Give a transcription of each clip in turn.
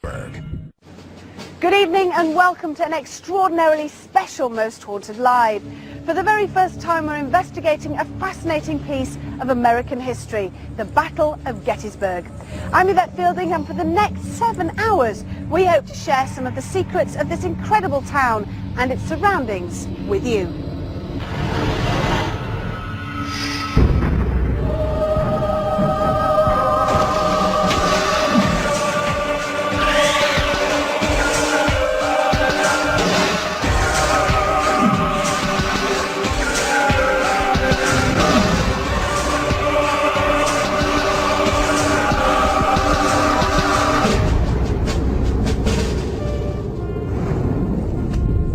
Good evening and welcome to an extraordinarily special Most Haunted Live. For the very first time we're investigating a fascinating piece of American history, the Battle of Gettysburg. I'm Yvette Fielding, and for the next 7 hours we hope to share some of the secrets of this incredible town and its surroundings with you.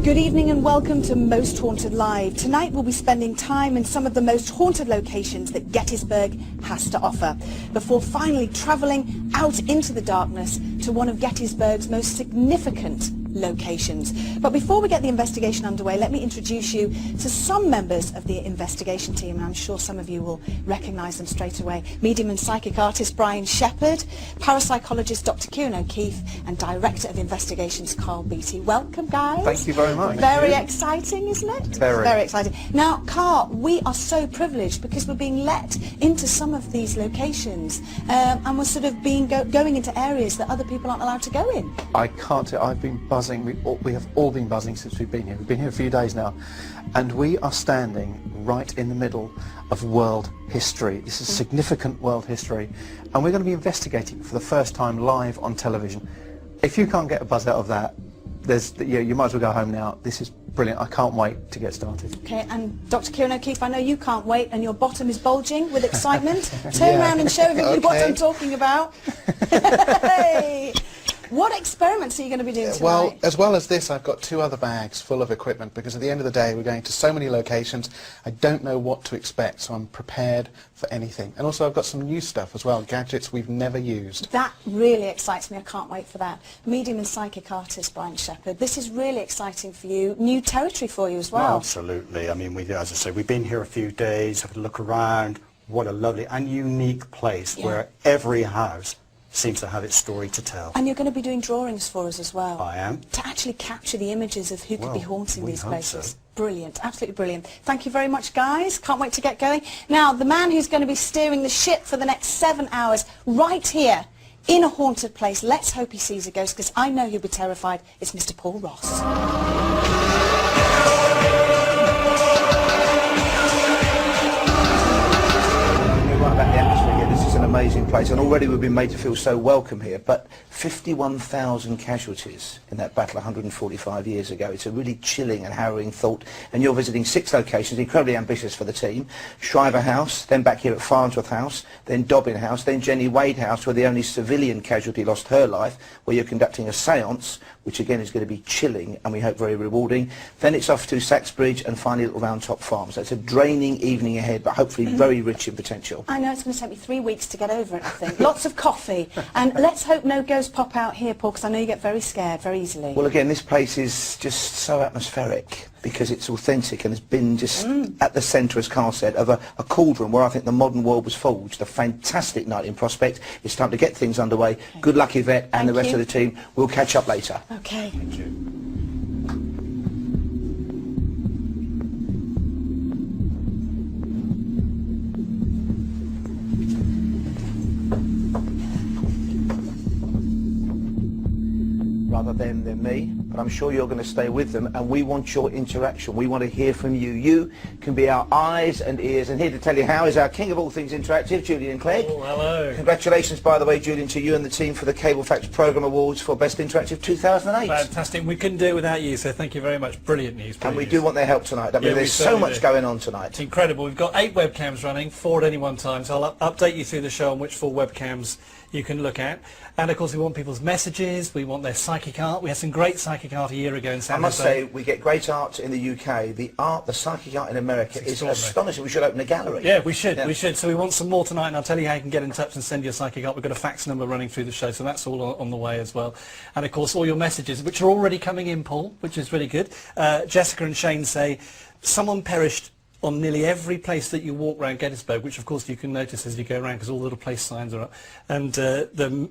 Good evening and welcome to Most Haunted Live. Tonight we'll be spending time in some of the most haunted locations that Gettysburg has to offer, before finally travelling out into the darkness to one of Gettysburg's most significant locations. But before we get the investigation underway, let me introduce you to some members of the investigation team, and I'm sure some of you will recognise them straight away. Medium and psychic artist Brian Shepherd, parapsychologist Dr. Kieran O'Keefe, and Director of Investigations Carl Beattie. Welcome, guys. Thank you very much. Very exciting, isn't it? Very exciting. Now, Carl, we are so privileged because we're being let into some of these locations, and we're sort of going into areas that other people aren't allowed to go in. I can't tell. I've been buzzing. We have all been buzzing since we've been here. We've been here a few days now, and we are standing right in the middle of world history. This is significant world history, and we're going to be investigating for the first time live on television. If you can't get a buzz out of that, you might as well go home now. This is brilliant. I can't wait to get started. Okay, and Dr. Kieran O'Keefe, I know you can't wait, and your bottom is bulging with excitement. Turn around and show everybody what I'm talking about. Hey! What experiments are you going to be doing tonight? Well, as well as this, I've got 2 other bags full of equipment, because at the end of the day we're going to so many locations, I don't know what to expect, so I'm prepared for anything. And also I've got some new stuff as well, gadgets we've never used. That really excites me. I can't wait for that. Medium and psychic artist Brian Shepherd, this is really exciting for you, new territory for you as well. Absolutely. I mean, as I say, we've been here a few days, have a look around. What a lovely and unique place where every house seems to have its story to tell. And you're going to be doing drawings for us as well. I am. To actually capture the images of who could be haunting these places. So. Brilliant, absolutely brilliant. Thank you very much, guys. Can't wait to get going. Now, the man who's going to be steering the ship for the next 7 hours, right here, in a haunted place, let's hope he sees a ghost, because I know he'll be terrified, it's Mr. Paul Ross. About the atmosphere here, this is an amazing place, and already we've been made to feel so welcome here, but 51,000 casualties in that battle 145 years ago. It's a really chilling and harrowing thought, and you're visiting 6 locations, incredibly ambitious for the team. Shriver House, then back here at Farnsworth House, then Dobbin House, then Jenny Wade House, where the only civilian casualty lost her life, where you're conducting a séance, which again is going to be chilling and we hope very rewarding. Then it's off to Saxbridge and finally Little Round Top Farm. So it's a draining evening ahead, but hopefully very rich in potential. I know it's going to take me 3 weeks to get over it, I think. Lots of coffee, and let's hope no ghosts pop out here, Paul, because I know you get very scared very easily. Well, again, this place is just so atmospheric because it's authentic and has been just at the centre, as Carl said, of a cauldron where I think the modern world was forged. A fantastic night in Prospect. It's time to get things underway. Okay. Good luck, Yvette, and the rest of the team. We'll catch up later. Okay. Thank you. Rather them than me, but I'm sure you're going to stay with them, and we want your interaction. We want to hear from you. You can be our eyes and ears, and here to tell you how is our king of all things interactive, Julian Clegg. Oh, hello. Congratulations, by the way, Julian, to you and the team for the Cable Facts Programme Awards for Best Interactive 2008. Fantastic. We couldn't do it without you, so thank you very much. Brilliant news. And we do want their help tonight. I mean, there's so much going on tonight. It's incredible. We've got 8 webcams running, 4 at any one time, so I'll update you through the show on which 4 webcams you can look at. And of course we want people's messages, we want their psychic art. We had some great psychic art a year ago in San Jose. I must say, we get great art in the UK. The psychic art in America is astonishing. We should open a gallery. Yeah, we should. So we want some more tonight, and I'll tell you how you can get in touch and send your psychic art. We've got a fax number running through the show, so that's all on the way as well. And of course all your messages, which are already coming in, Paul, which is really good. Jessica and Shane say, someone perished on nearly every place that you walk around Gettysburg, which of course you can notice as you go around because all the little place signs are up. And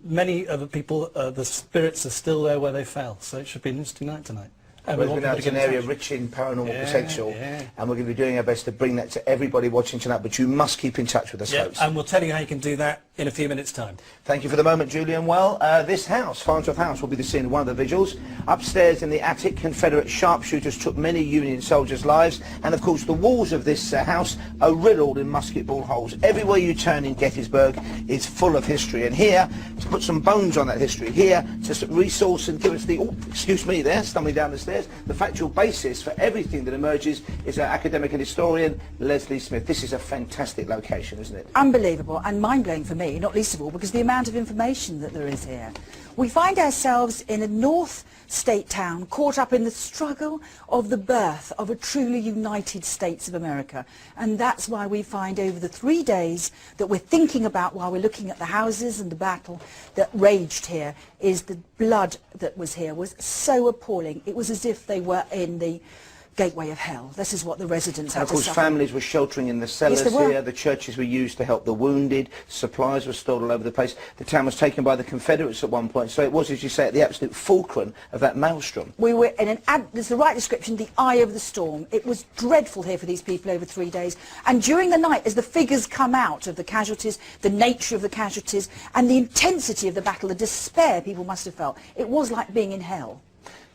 many of the people, the spirits are still there where they fell. So it should be an interesting night tonight. And Well, it's an area rich in paranormal potential, and we're going to be doing our best to bring that to everybody watching tonight, but you must keep in touch with us, folks. And we'll tell you how you can do that in a few minutes' time. Thank you for the moment, Julian. Well, this house, Farnsworth House, will be the scene of one of the vigils. Upstairs in the attic, Confederate sharpshooters took many Union soldiers' lives, and of course the walls of this house are riddled in musket ball holes. Everywhere you turn in Gettysburg is full of history, and here, to put some bones on that history, here to resource and give us the, oh, excuse me there, stumbling down the stairs, the factual basis for everything that emerges is our academic and historian, Leslie Smith. This is a fantastic location, isn't it? Unbelievable and mind-blowing for me, not least of all because the amount of information that there is here. We find ourselves in a North state town caught up in the struggle of the birth of a truly United States of America, and that's why we find over the 3 days that we're thinking about while we're looking at the houses and the battle that raged here is the blood that was here was so appalling. It was as if they were in the gateway of hell. This is what the residents had and of course to suffer. families were sheltering in the cellars here, the churches were used to help the wounded, supplies were stored all over the place. The town was taken by the Confederates at one point, so it was, as you say, at the absolute fulcrum of that maelstrom. We were in there's the right description, the eye of the storm. It was dreadful here for these people over 3 days, and during the night as the figures come out of the casualties, the nature of the casualties and the intensity of the battle, the despair people must have felt, it was like being in hell.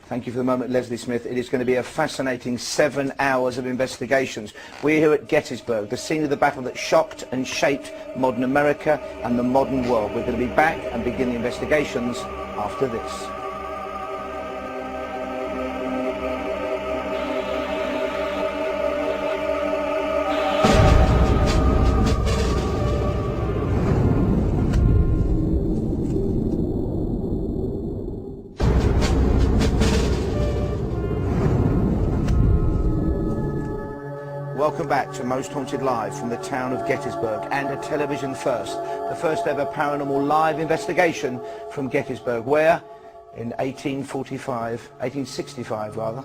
Thank you for the moment, Leslie Smith. It is going to be a fascinating 7 hours of investigations. We're here at Gettysburg, the scene of the battle that shocked and shaped modern America and the modern world. We're going to be back and begin the investigations after this. Welcome back to Most Haunted Live from the town of Gettysburg and a television first. The first ever paranormal live investigation from Gettysburg, where in 1865 rather,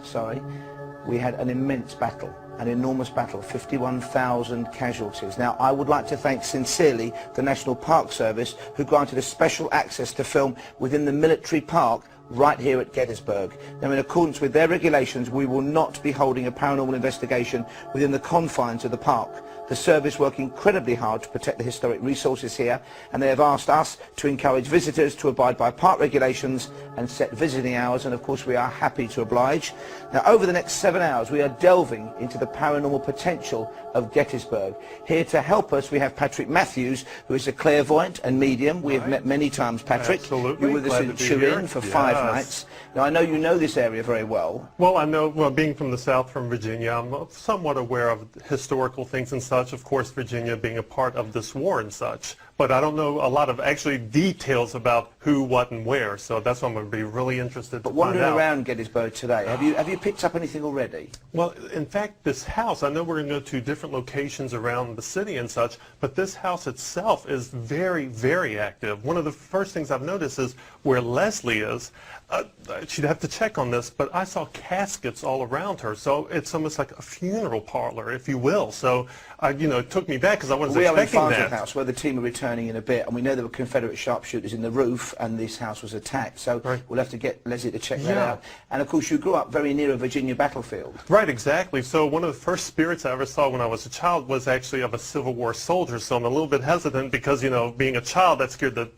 we had an immense battle, an enormous battle, 51,000 casualties. Now, I would like to thank sincerely the National Park Service, who granted us special access to film within the military park right here at Gettysburg. Now, in accordance with their regulations, we will not be holding a paranormal investigation within the confines of the park. The service work incredibly hard to protect the historic resources here, and they have asked us to encourage visitors to abide by park regulations and set visiting hours, and of course we are happy to oblige. Now, over the next 7 hours we are delving into the paranormal potential of Gettysburg. Here to help us we have Patrick Matthews, who is a clairvoyant and medium. We have met many times, Patrick. Absolutely. You were with us in Turin for 5 nights. Now, I know you know this area very well. Well, I know, being from the South, from Virginia, I'm somewhat aware of historical things and such. Of course, Virginia being a part of this war and such. But I don't know a lot of actually details about who, what, and where. So that's what I'm going to be really interested to find out. But wandering around Gettysburg today, have you picked up anything already? Well, in fact, this house, I know we're going to go to different locations around the city and such, but this house itself is very, very active. One of the first things I've noticed is where Leslie is. She'd have to check on this, but I saw caskets all around her, so it's almost like a funeral parlor, if you will. So, it took me back because I wasn't expecting that. We are in Farnsworth House, where the team are returning in a bit, and we know there were Confederate sharpshooters in the roof, and this house was attacked. So we'll have to get Leslie to check that out. And of course, you grew up very near a Virginia battlefield. Right, exactly. So one of the first spirits I ever saw when I was a child was actually of a Civil War soldier. So I'm a little bit hesitant because, being a child, that scared the...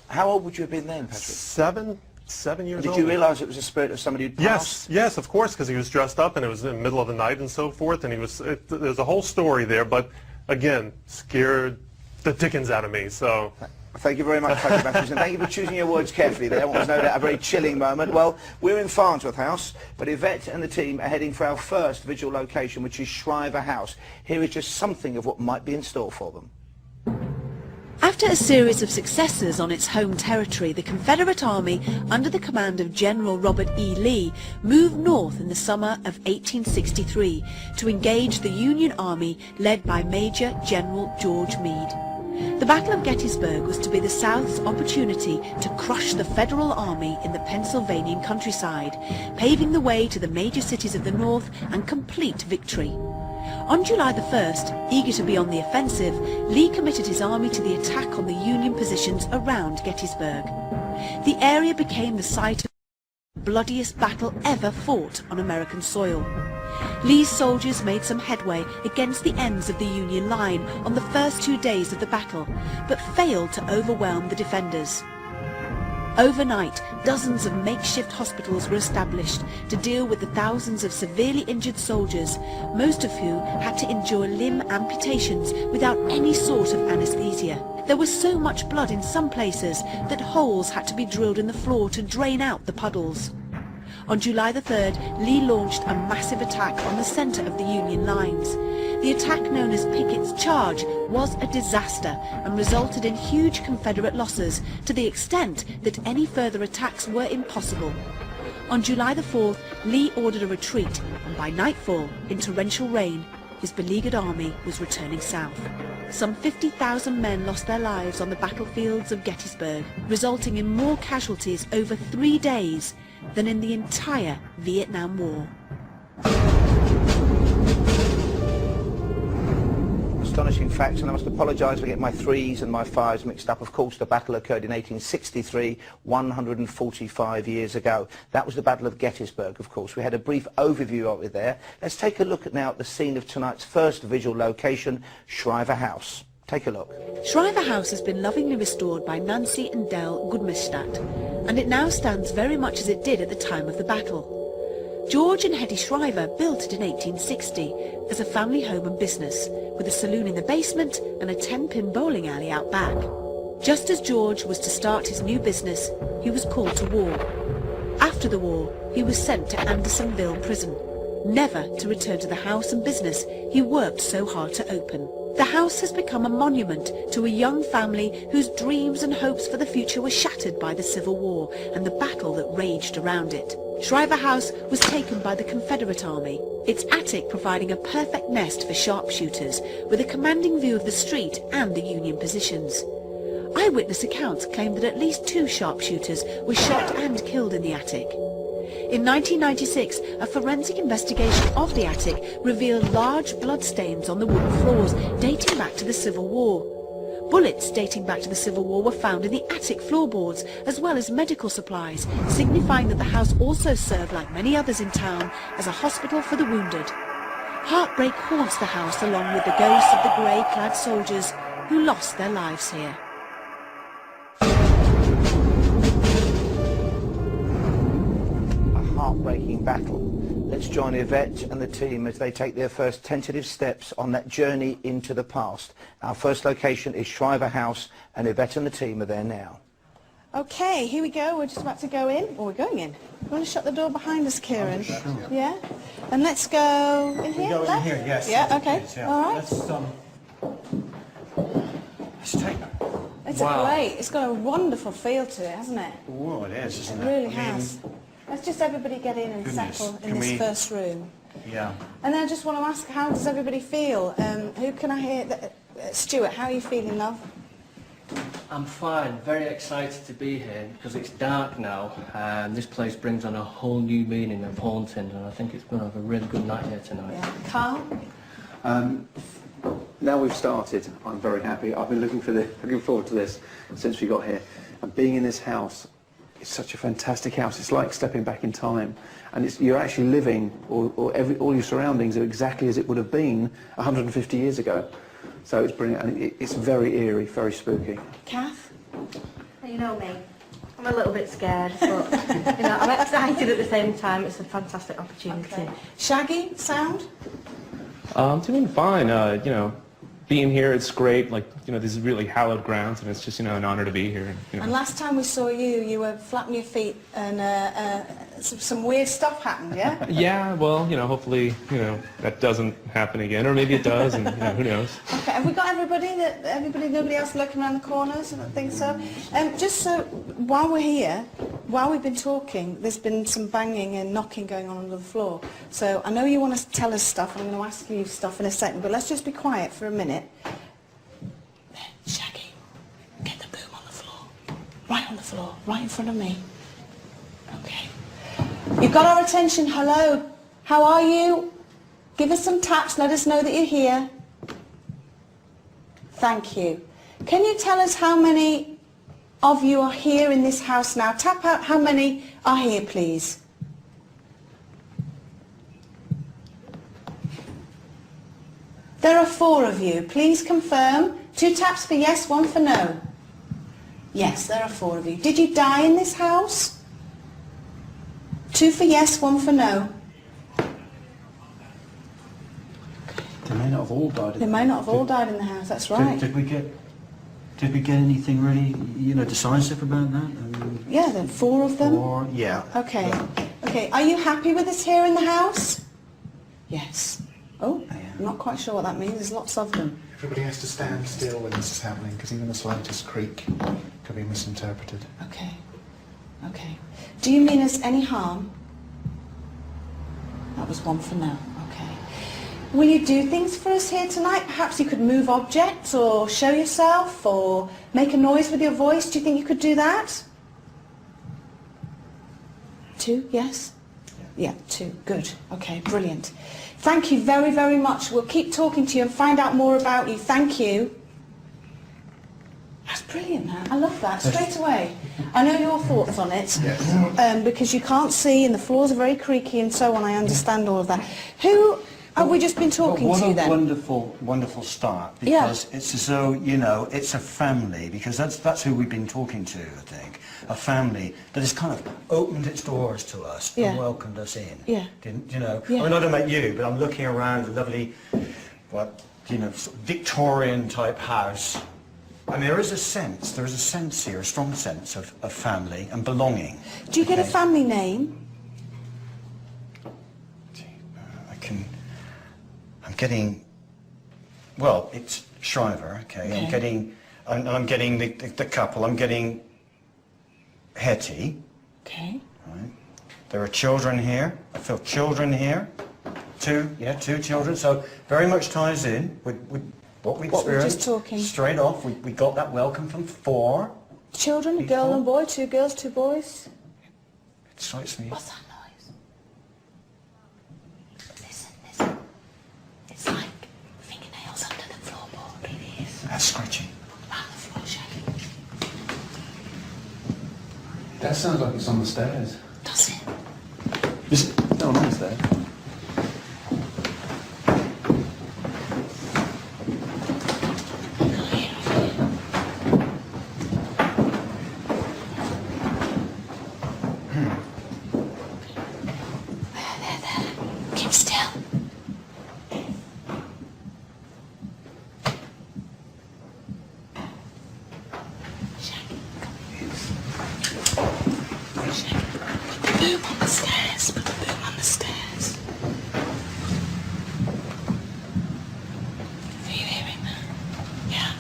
How old would you have been then, Patrick? 7 years old. Did you realize it was a spirit of somebody who'd passed? Yes, of course, because he was dressed up and it was in the middle of the night and so forth, and there's a whole story there, but again, scared the dickens out of me, so... Thank you very much, Patrick Matthews, and thank you for choosing your words carefully there. It was no doubt a very chilling moment. Well, we're in Farnsworth House, but Yvette and the team are heading for our first vigil location, which is Shriver House. Here is just something of what might be in store for them. After a series of successes on its home territory, the Confederate Army, under the command of General Robert E. Lee, moved north in the summer of 1863 to engage the Union Army led by Major General George Meade. The Battle of Gettysburg was to be the South's opportunity to crush the Federal Army in the Pennsylvanian countryside, paving the way to the major cities of the North and complete victory. On July the 1st, eager to be on the offensive, Lee committed his army to the attack on the Union positions around Gettysburg. The area became the site of the bloodiest battle ever fought on American soil. Lee's soldiers made some headway against the ends of the Union line on the first 2 days of the battle, but failed to overwhelm the defenders. Overnight, dozens of makeshift hospitals were established to deal with the thousands of severely injured soldiers, most of who had to endure limb amputations without any sort of anesthesia. There was so much blood in some places that holes had to be drilled in the floor to drain out the puddles. On July the 3rd, Lee launched a massive attack on the centre of the Union lines. The attack, known as Pickett's Charge, was a disaster and resulted in huge Confederate losses, to the extent that any further attacks were impossible. On July the 4th, Lee ordered a retreat, and by nightfall, in torrential rain, his beleaguered army was returning south. Some 50,000 men lost their lives on the battlefields of Gettysburg, resulting in more casualties over 3 days than in the entire Vietnam War. Astonishing facts, and I must apologise for getting my 3s and my 5s mixed up. Of course, the battle occurred in 1863, 145 years ago. That was the Battle of Gettysburg, of course. We had a brief overview of it there. Let's take a look now at the scene of tonight's first visual location, Shriver House. Take a look. Shriver House has been lovingly restored by Nancy and Dell Gudmerstadt, and it now stands very much as it did at the time of the battle. George and Hetty Shriver built it in 1860 as a family home and business, with a saloon in the basement and a 10-pin bowling alley out back. Just as George was to start his new business, he was called to war. After the war, he was sent to Andersonville prison, never to return to the house and business he worked so hard to open. The house has become a monument to a young family whose dreams and hopes for the future were shattered by the Civil War and the battle that raged around it. Shriver House was taken by the Confederate Army, its attic providing a perfect nest for sharpshooters, with a commanding view of the street and the Union positions. Eyewitness accounts claim that at least 2 sharpshooters were shot and killed in the attic. In 1996, a forensic investigation of the attic revealed large bloodstains on the wooden floors dating back to the Civil War. Bullets dating back to the Civil War were found in the attic floorboards, as well as medical supplies, signifying that the house also served, like many others in town, as a hospital for the wounded. Heartbreak haunts the house, along with the ghosts of the grey-clad soldiers who lost their lives here. Heartbreaking battle. Let's join Yvette and the team as they take their first tentative steps on that journey into the past. Our first location is Shriver House, and Yvette and the team are there now. Okay, here we go. We're just about to go in. Or we're going in. You want to shut the door behind us, Kieran? Sure. Yeah? And let's go in here? Go left? in here, yes. Yeah, okay. Please, yeah. All right. Let's take that. It's great. It's got a wonderful feel to it, hasn't it? Oh, it is, isn't it? It really has. Let's just everybody get in and settle in this first room. Yeah. And then I just want to ask, how does everybody feel? Who can I hear? Stuart, how are you feeling, love? I'm fine, very excited to be here because it's dark now and this place brings on a whole new meaning of haunting, and I think it's going to have a really good night here tonight. Yeah. Carl? Now we've started, I'm very happy. I've been looking forward to this since we got here. And being in this house, it's such a fantastic house. It's like stepping back in time, and you're actually living, all your surroundings are exactly as it would have been 150 years ago. So it's brilliant, and it's very eerie, very spooky. Kath? You know me, I'm a little bit scared, but you know, I'm excited at the same time. It's a fantastic opportunity. Okay. Shaggy, sound? I'm doing fine. You know, being here, it's great. Like, you know, this is really hallowed grounds, and it's just, you know, an honor to be here. You know. And last time we saw you, you were flapping your feet, and some weird stuff happened, yeah? Yeah, well, you know, hopefully, you know, that doesn't happen again, or maybe it does, and you know, who knows? Okay, have we got everybody? Nobody else looking around the corners? I don't think so. Just so, while we're here, while we've been talking, there's been some banging and knocking going on under the floor. So I know you want to tell us stuff. I'm going to ask you stuff in a second, but let's just be quiet for a minute. There, Shaggy, get the boom on the floor. Right on the floor, right in front of me. Okay. You've got our attention. Hello. How are you? Give us some taps, let us know that you're here. Thank you. Can you tell us how many of you are here in this house now? Tap out how many are here, please. There are 4 of you. Please confirm. 2 taps for yes, 1 for no. Yes, there are 4 of you. Did you die in this house? 2 for yes, 1 for no. They may not have all died. They may not have all died in the house, that's right. Did we get anything really, decisive about that? Yeah, there are 4 of them. 4, yeah. Okay. Okay, are you happy with us here in the house? Yes. Oh, I'm not quite sure what that means. There's lots of them. Everybody has to stand still when this is happening, because even the slightest creak could be misinterpreted. Okay. Okay. Do you mean us any harm? That was 1 for no. Okay. Will you do things for us here tonight? Perhaps you could move objects or show yourself or make a noise with your voice. Do you think you could do that? 2, yes? Yeah, 2. Good. Okay, brilliant. Thank you very, very much. We'll keep talking to you and find out more about you. Thank you. That's brilliant, that. I love that. Straight away. I know your thoughts on it. Yes. Because you can't see and the floors are very creaky and so on. I understand all of that. Who have we just been talking to then? What a wonderful, wonderful start. Because it's as though, it's a family. Because that's who we've been talking to, I think. A family that has kind of opened its doors to us and welcomed us in. Yeah. I mean, I don't know about you, but I'm looking around a lovely, sort of Victorian type house. I mean, there is a sense here, a strong sense of family and belonging. Do you get a family name? I'm getting, well, it's Shriver, okay. I'm getting the couple, I'm getting Hetty. Okay. Right. There are children here. I feel children here. 2 children. So very much ties in with what we experienced. What we're just talking. Straight off, we got that welcome from 4. Children, a girl and boy, 2 girls, 2 boys. It strikes me. What's that noise? Listen. It's like fingernails under the floorboard. It is. That's scratching. Around the floor, Shaggy. That sounds like it's on the stairs. Does it? Is it? No, mine's there. There. Keep still. Shaggy, come here. Shaggy. Put the boom on the stairs. Put the boom on the stairs. Are you hearing that? Yeah.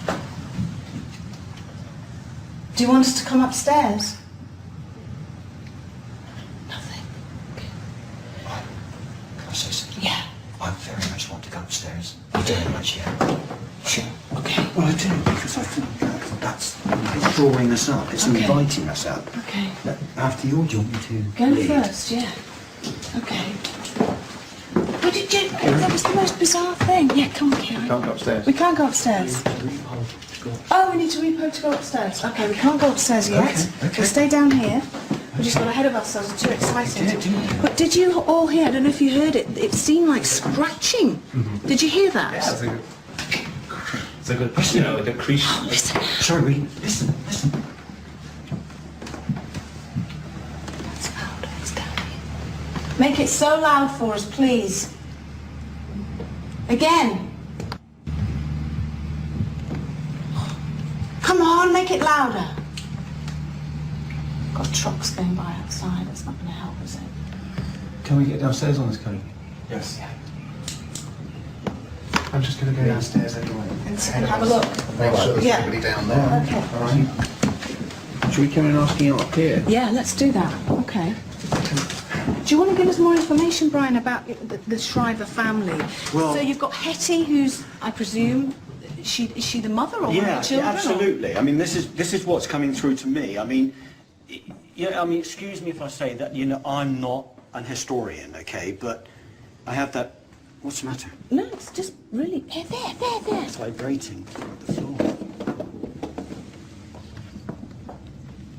Do you want us to come upstairs? Nothing. Can I say something? Yeah. I very much want to go upstairs. Very much, yeah. Sure. Okay. Well, I do, because I think that's drawing us up. It's inviting us up. Okay. After you, do you want me to Go lead? first, yeah. Okay. What did you... That was the most bizarre thing. Yeah, come on, Kieran. Can't go upstairs. We can't go upstairs. Oh, we need to repo to go upstairs. Okay, we can't go upstairs yet. Okay. We'll stay down here. We just got ahead of ourselves. We're too excited. But did you all hear? I don't know if you heard it. It seemed like scratching. Did you hear that? It's a good, the crease. Oh, listen now. Sorry, listen. That's loud. It's down here. Make it so loud for us, please. Again. Come on, make it louder. Got trucks going by outside. That's not going to help, is it? Can we get downstairs on this code? Yes. I'm just going to go downstairs anyway. And have a look. Make sure there's Yeah. nobody down there. Okay. All right. Should we come in asking you up here? Yeah, let's do that. Okay. Do you want to give us more information, Brian, about the Shriver family? Well- So you've got Hetty, who's, I presume, is she the mother or one of the children? Absolutely. I mean, this is what's coming through to me. I mean, excuse me if I say that. I'm not an historian, okay, but I have that What's the matter? No, it's just really... There. It's vibrating on the floor.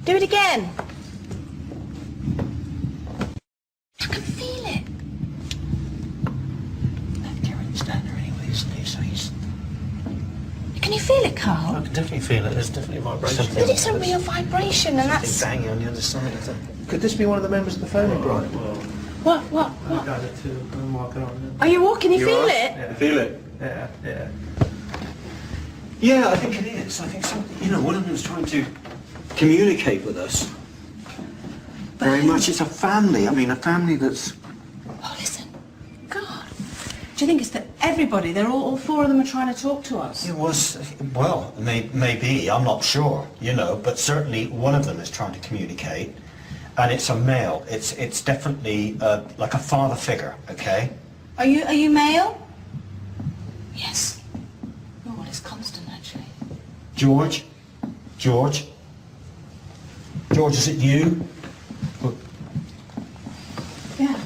Do it again. I can feel it. Karen's down there anyway, isn't he? So he's... Can you feel it, Carl? I can definitely feel it. There's definitely vibration. But it's a real vibration, and that's... banging on the other side of that. Could this be one of the members of the family, Brian? What? I'm walking on. Are you walking? You feel it? Yeah. Feel it? Yeah. Yeah, I think it is. I think one of them is trying to communicate with us. Very much. It's a family. I mean, a family that's... Oh, listen. God. Do you think it's that everybody, they're all four of them are trying to talk to us? It was, well, maybe, I'm not sure, but certainly one of them is trying to communicate, and it's a male. It's definitely like a father figure, okay? Are you male? Yes. Oh, well, it's constant, actually. George, is it you? Yeah.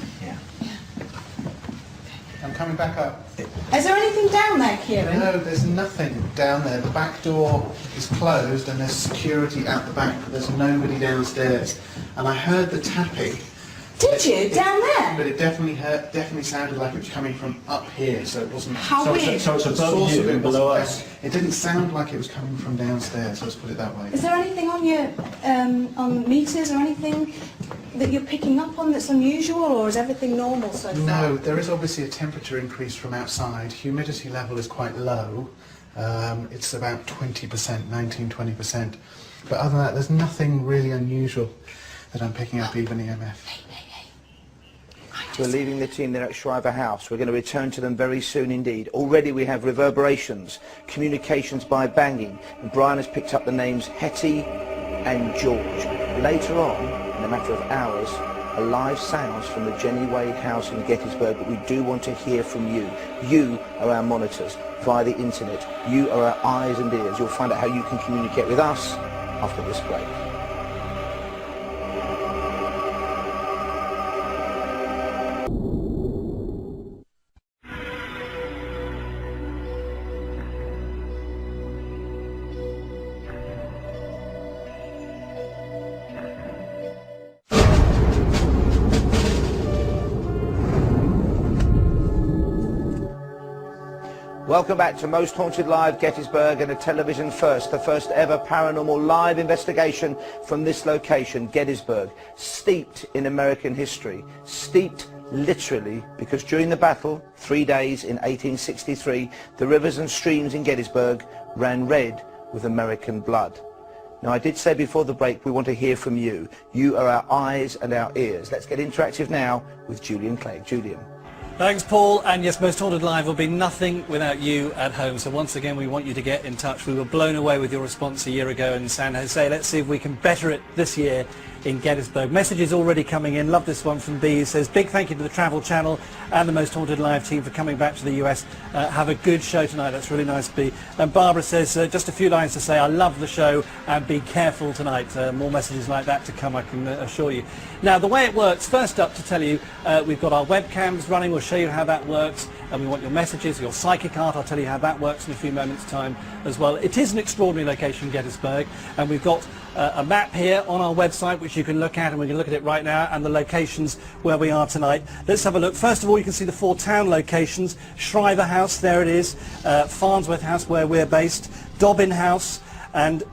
I'm coming back up. Is there anything down there, Kieran? No, there's nothing down there. The back door is closed and there's security out the back, but there's nobody downstairs. And I heard the tapping. Did you? Down there? But it definitely sounded like it was coming from up here, so it wasn't... How weird. So it's The above source of you it and below wasn't us? down. It didn't sound like it was coming from downstairs, let's put it that way. Is there anything on your on meters or anything that you're picking up on that's unusual, or is everything normal so far? No, there is obviously a temperature increase from outside. Humidity level is quite low. It's about 20%, 19-20%. But other than that, there's nothing really unusual that I'm picking up, even EMF. We're leaving the team there at Shriver House. We're going to return to them very soon indeed. Already we have reverberations, communications by banging, and Brian has picked up the names Hetty and George. Later on, in a matter of hours, a live seance from the Jenny Wade house in Gettysburg, but we do want to hear from you. You are our monitors via the internet. You are our eyes and ears. You'll find out how you can communicate with us after this break. Welcome back to Most Haunted Live Gettysburg, and a television first, the first ever paranormal live investigation from this location, Gettysburg, steeped in American history, steeped literally, because during the battle, 3 days in 1863, the rivers and streams in Gettysburg ran red with American blood. Now, I did say before the break we want to hear from you. You are our eyes and our ears. Let's get interactive now with Julian Clegg. Julian. Thanks, Paul. And yes, Most Haunted Live will be nothing without you at home. So once again, we want you to get in touch. We were blown away with your response a year ago in San Jose. Let's see if we can better it this year in Gettysburg. Messages already coming in. Love this one from B. He says, big thank you to the Travel Channel and the Most Haunted Live team for coming back to the US. Have a good show tonight. That's really nice, B. And Barbara says, just a few lines to say, I love the show and be careful tonight. More messages like that to come, I can assure you. Now, the way it works, first up to tell you, we've got our webcams running. We'll show you how that works. And we want your messages, your psychic art. I'll tell you how that works in a few moments' time as well. It is an extraordinary location, Gettysburg, and we've got a map here on our website which you can look at, and we can look at it right now, and the locations where we are tonight. Let's have a look. First of all, you can see the 4 town locations. Shriver House, there it is. Farnsworth House, where we're based. Dobbin House and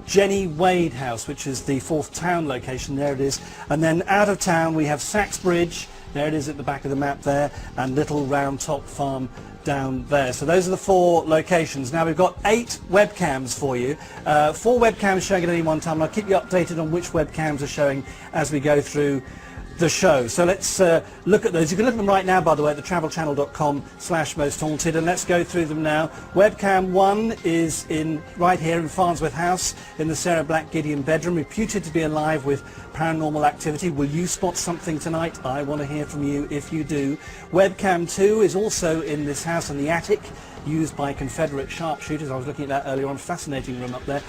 Jenny Wade House, which is the 4th town location. There it is. And then out of town we have Saxbridge. There it is at the back of the map there, and Little Round Top Farm down there. So those are the 4 locations. Now we've got 8 webcams for you. 4 webcams showing at any one time, and I'll keep you updated on which webcams are showing as we go through the show. So let's look at those. You can look at them right now, by the way, at thetravelchannel.com/mosthaunted, and let's go through them now. Webcam 1 is right here in Farnsworth House in the Sarah Black Gideon bedroom, reputed to be alive with paranormal activity. Will you spot something tonight? I want to hear from you if you do. Webcam 2 is also in this house in the attic, used by Confederate sharpshooters. I was looking at that earlier on. Fascinating room up there.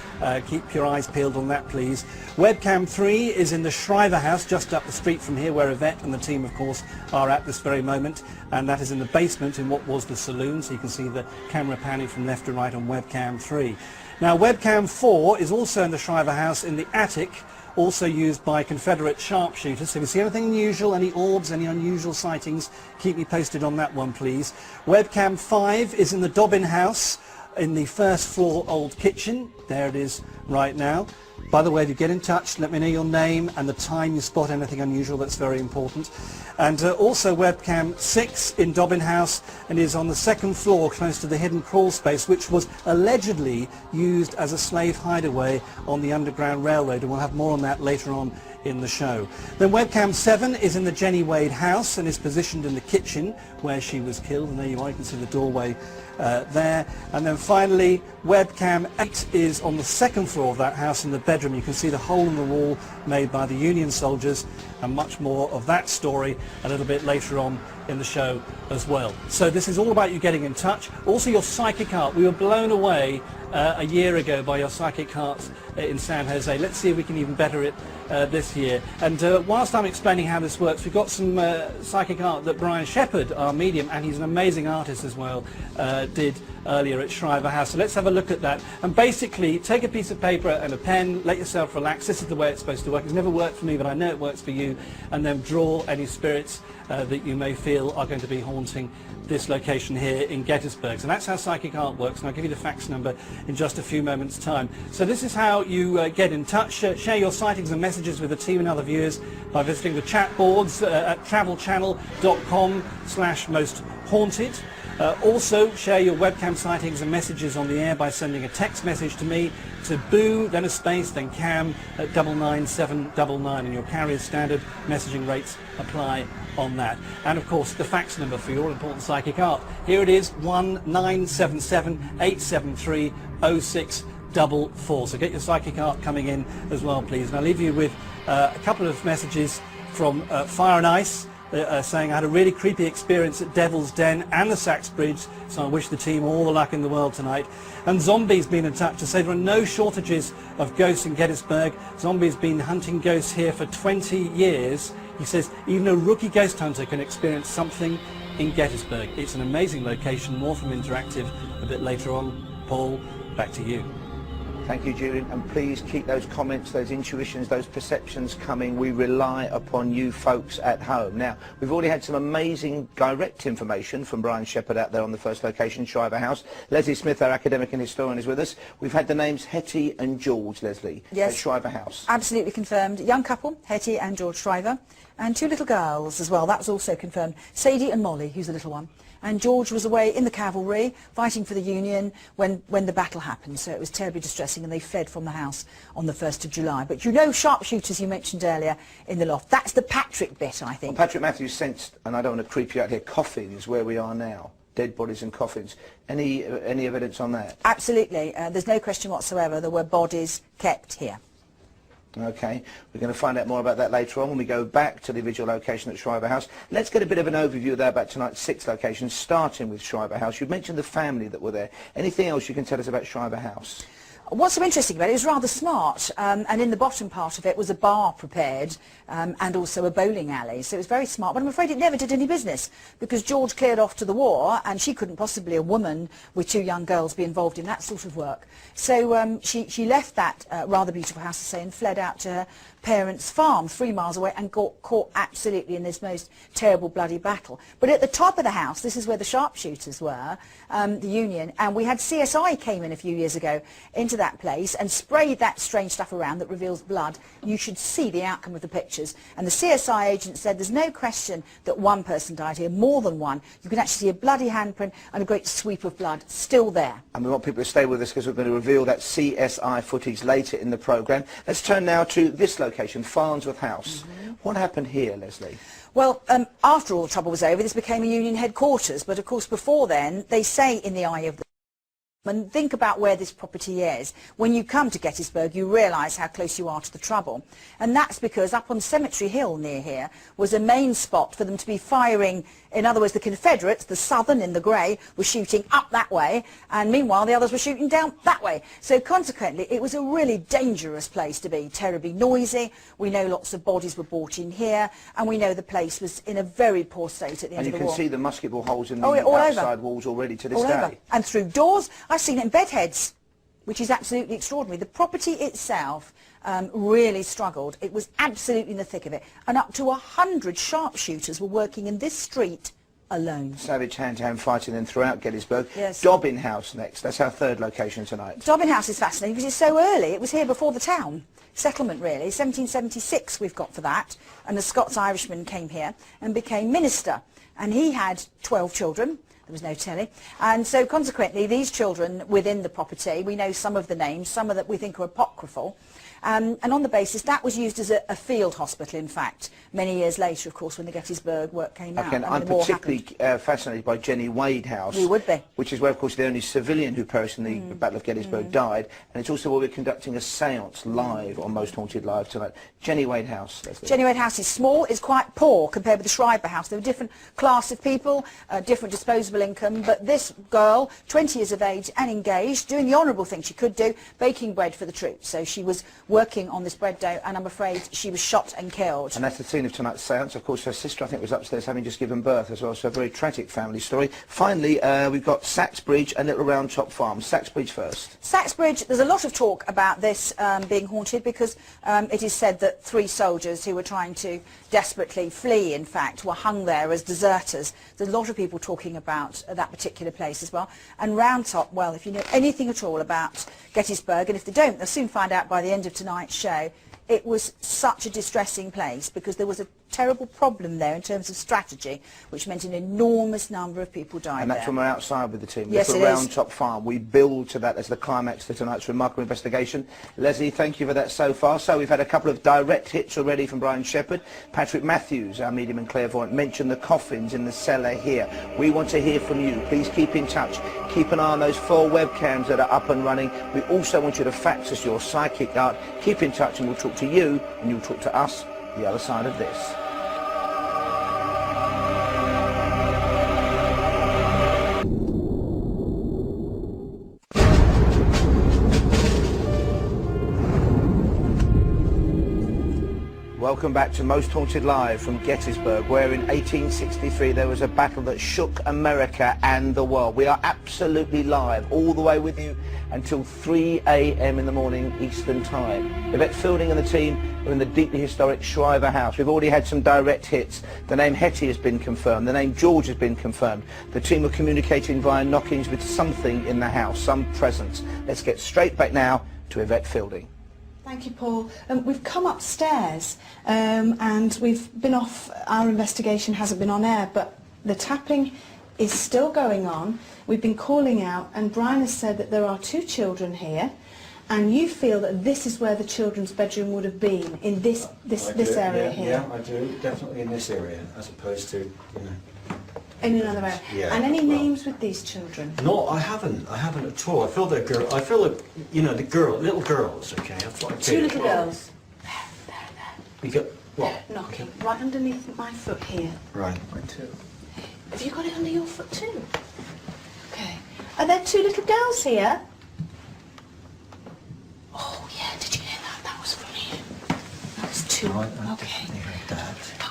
Keep your eyes peeled on that, please. Webcam 3 is in the Shriver house, just up the street from here, where Yvette and the team, of course, are at this very moment. And that is in the basement in what was the saloon, so you can see the camera panning from left to right on Webcam 3. Now, Webcam 4 is also in the Shriver house in the attic, also used by Confederate sharpshooters. So if you see anything unusual, any orbs, any unusual sightings, keep me posted on that one, please. Webcam 5 is in the Dobbin house in the first floor old kitchen. There it is right now. By the way, if you get in touch, let me know your name and the time you spot anything unusual. That's very important. And also Webcam 6 in Dobbin House, and is on the second floor close to the hidden crawl space, which was allegedly used as a slave hideaway on the Underground Railroad, and we'll have more on that later on in the show. Then Webcam 7 is in the Jenny Wade house and is positioned in the kitchen where she was killed, and there you are, you can see the doorway there. And then finally Webcam 8 is on the second floor of that house in the bedroom. You can see the hole in the wall made by the Union soldiers, and much more of that story a little bit later on in the show as well. So this is all about you getting in touch. Also your psychic art. We were blown away a year ago by your psychic art in San Jose. Let's see if we can even better it this year. And whilst I'm explaining how this works, we've got some psychic art that Brian Shepherd, our medium, and he's an amazing artist as well, did earlier at Shriver House. So let's have a look at that. And basically, take a piece of paper and a pen, let yourself relax. This is the way it's supposed to work. It's never worked for me, but I know it works for you. And then draw any spirits that you may feel are going to be haunting this location here in Gettysburg. So that's how psychic art works, and I'll give you the fax number in just a few moments' time. So this is how you get in touch. Share your sightings and messages with the team and other viewers by visiting the chat boards at travelchannel.com/mosthaunted. Also, share your webcam sightings and messages on the air by sending a text message to me to boo, then a space, then cam at 99799, and your carrier standard messaging rates apply on that. And of course, the fax number for your important psychic art. Here it is, 1977 873 0644. So get your psychic art coming in as well, please. And I'll leave you with a couple of messages from Fire and Ice, saying I had a really creepy experience at Devil's Den and the Sachs Bridge, so I wish the team all the luck in the world tonight. And Zombie's been in touch to say there are no shortages of ghosts in Gettysburg. Zombie's been hunting ghosts here for 20 years. He says even a rookie ghost hunter can experience something in Gettysburg. It's an amazing location. More from Interactive a bit later on. Paul, back to you. Thank you, Julian, and please keep those comments, those intuitions, those perceptions coming. We rely upon you folks at home. Now, we've already had some amazing direct information from Brian Shepherd out there on the first location, Shriver House. Leslie Smith, our academic and historian, is with us. We've had the names Hetty and George, Leslie, yes, at Shriver House. Absolutely confirmed. Young couple, Hetty and George Shriver, and two little girls as well. That was also confirmed. Sadie and Molly, who's the little one. And George was away in the cavalry fighting for the Union when the battle happened, so it was terribly distressing, and they fled from the house on the 1st of July. But you know, sharpshooters you mentioned earlier in the loft, that's the Patrick bit, I think. Well, Patrick Matthews sensed, and I don't want to creep you out here, coffins where we are now. Dead bodies and coffins. Any evidence on that? Absolutely. There's no question whatsoever. There were bodies kept here. Okay, we're going to find out more about that later on when we go back to the original location at Shriver House. Let's get a bit of an overview there about tonight's 6 locations, starting with Shriver House. You mentioned the family that were there. Anything else you can tell us about Shriver House? What's so interesting about it, it was rather smart, and in the bottom part of it was a bar prepared, and also a bowling alley, so it was very smart, but I'm afraid it never did any business, because George cleared off to the war, and she couldn't possibly, a woman with 2 young girls, be involved in that sort of work. So she left that rather beautiful house, to say, and fled out to her parents' farm 3 miles away, and got caught absolutely in this most terrible bloody battle. But at the top of the house, this is where the sharpshooters were, the Union, and we had CSI came in a few years ago into that place and sprayed that strange stuff around that reveals blood. You should see the outcome of the pictures, and the CSI agent said there's no question that one person died here, more than one. You can actually see a bloody handprint and a great sweep of blood still there. And we want people to stay with us because we're going to reveal that CSI footage later in the programme. Let's turn now to this location, Farnsworth House. What happened here, Leslie? Well, after all the trouble was over, this became a Union headquarters, but of course before then, they say in the eye of the And think about where this property is. When you come to Gettysburg, you realise how close you are to the trouble. And that's because up on Cemetery Hill near here was a main spot for them to be firing. In other words, the Confederates, the Southern in the grey, were shooting up that way, and meanwhile the others were shooting down that way. So consequently, it was a really dangerous place to be, terribly noisy. We know lots of bodies were brought in here, and we know the place was in a very poor state at the end of the war. And you can see the musket ball holes in the all outside over. walls already to this All day. over. And through doors. I've seen it in bedheads, which is absolutely extraordinary. The property itself really struggled. It was absolutely in the thick of it. And up to 100 sharpshooters were working in this street alone. Savage hand-to-hand fighting then throughout Gettysburg. Yes. Dobbin House next. That's our third location tonight. Dobbin House is fascinating because it's so early. It was here before the town. Settlement, really. 1776 we've got for that. And the Scots-Irishman came here and became minister. And he had 12 children. There was no telly. And so consequently, these children within the property, we know some of the names, some of that we think are apocryphal. And on the basis, that was used as a field hospital, in fact, many years later, of course, when the Gettysburg work came out. Okay, I'm particularly fascinated by Jenny Wade House. You would be. Which is where, of course, the only civilian who perished in the Battle of Gettysburg died. And it's also where we're conducting a séance live on Most Haunted Live tonight. Jenny Wade House. Jenny Wade House is small, it's quite poor compared with the Schreiber House. There were different class of people, different disposable income, but this girl, 20 years of age and engaged, doing the honourable thing she could do, baking bread for the troops. So she was working on this bread dough, and I'm afraid she was shot and killed. And that's the scene of tonight's séance. Of course, her sister, I think, was upstairs having just given birth as well, so a very tragic family story. Finally, we've got Saxbridge and Little Round Top Farm. Saxbridge first. Saxbridge, there's a lot of talk about this being haunted because it is said that 3 soldiers who were trying to desperately flee, in fact, were hung there as deserters. There's a lot of people talking about that particular place as well. And Round Top, well, if you know anything at all about Gettysburg, and if they don't, they'll soon find out by the end of tonight's show, it was such a distressing place because there was a terrible problem there in terms of strategy, which meant an enormous number of people died And that's there. when we're outside with the team. Yes, Little it Round is. Top Farm. We build to that as the climax to tonight's remarkable investigation. Leslie, thank you for that so far. So we've had a couple of direct hits already from Brian Shepherd. Patrick Matthews, our medium and clairvoyant, mentioned the coffins in the cellar here. We want to hear from you. Please keep in touch. Keep an eye on those 4 webcams that are up and running. We also want you to fax us your psychic art. Keep in touch and we'll talk to you and you'll talk to us the other side of this. Welcome back to Most Haunted Live from Gettysburg, where in 1863 there was a battle that shook America and the world. We are absolutely live, all the way with you until 3 a.m. in the morning Eastern Time. Yvette Fielding and the team are in the deeply historic Schreiber House. We've already had some direct hits. The name Hetty has been confirmed. The name George has been confirmed. The team are communicating via knockings with something in the house, some presence. Let's get straight back now to Yvette Fielding. Thank you, Paul. We've come upstairs and we've been off, our investigation hasn't been on air, but the tapping is still going on. We've been calling out and Brian has said that there are 2 children here and you feel that this is where the children's bedroom would have been, in this area here. Yeah, I do. Definitely in this area, as opposed to, In another area. Yeah, And any names with these children? No, I haven't at all. I feel they're I feel that, little girls, okay? That's what I 2 feel. little girls. You got, what? Knocking right underneath my foot here. Right. Have you got it under your foot too? Okay. Are there 2 little girls here? Oh yeah, did you hear that? That was from you. That was 2. Okay.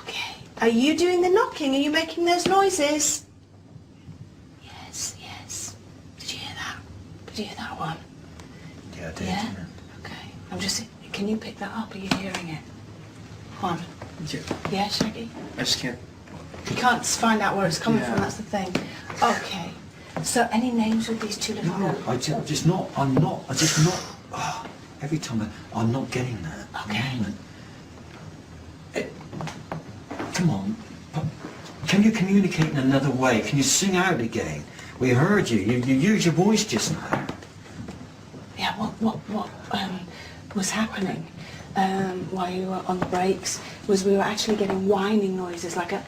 Okay. Are you doing the knocking? Are you making those noises? Yes, yes. Did you hear that? Did you hear that one? Yeah, I did. Yeah? Okay. Can you pick that up? Are you hearing it? One. Yeah. Yeah, Shaggy? I just can't. You can't find out where it's coming from, that's the thing. Okay. So any names with these 2 little girls? I'm not, every time I'm not getting that. Okay. Come on, can you communicate in another way? Can you sing out again? We heard you, you used your voice just now. Yeah, what was happening while you were on the breaks was we were actually getting whining noises like a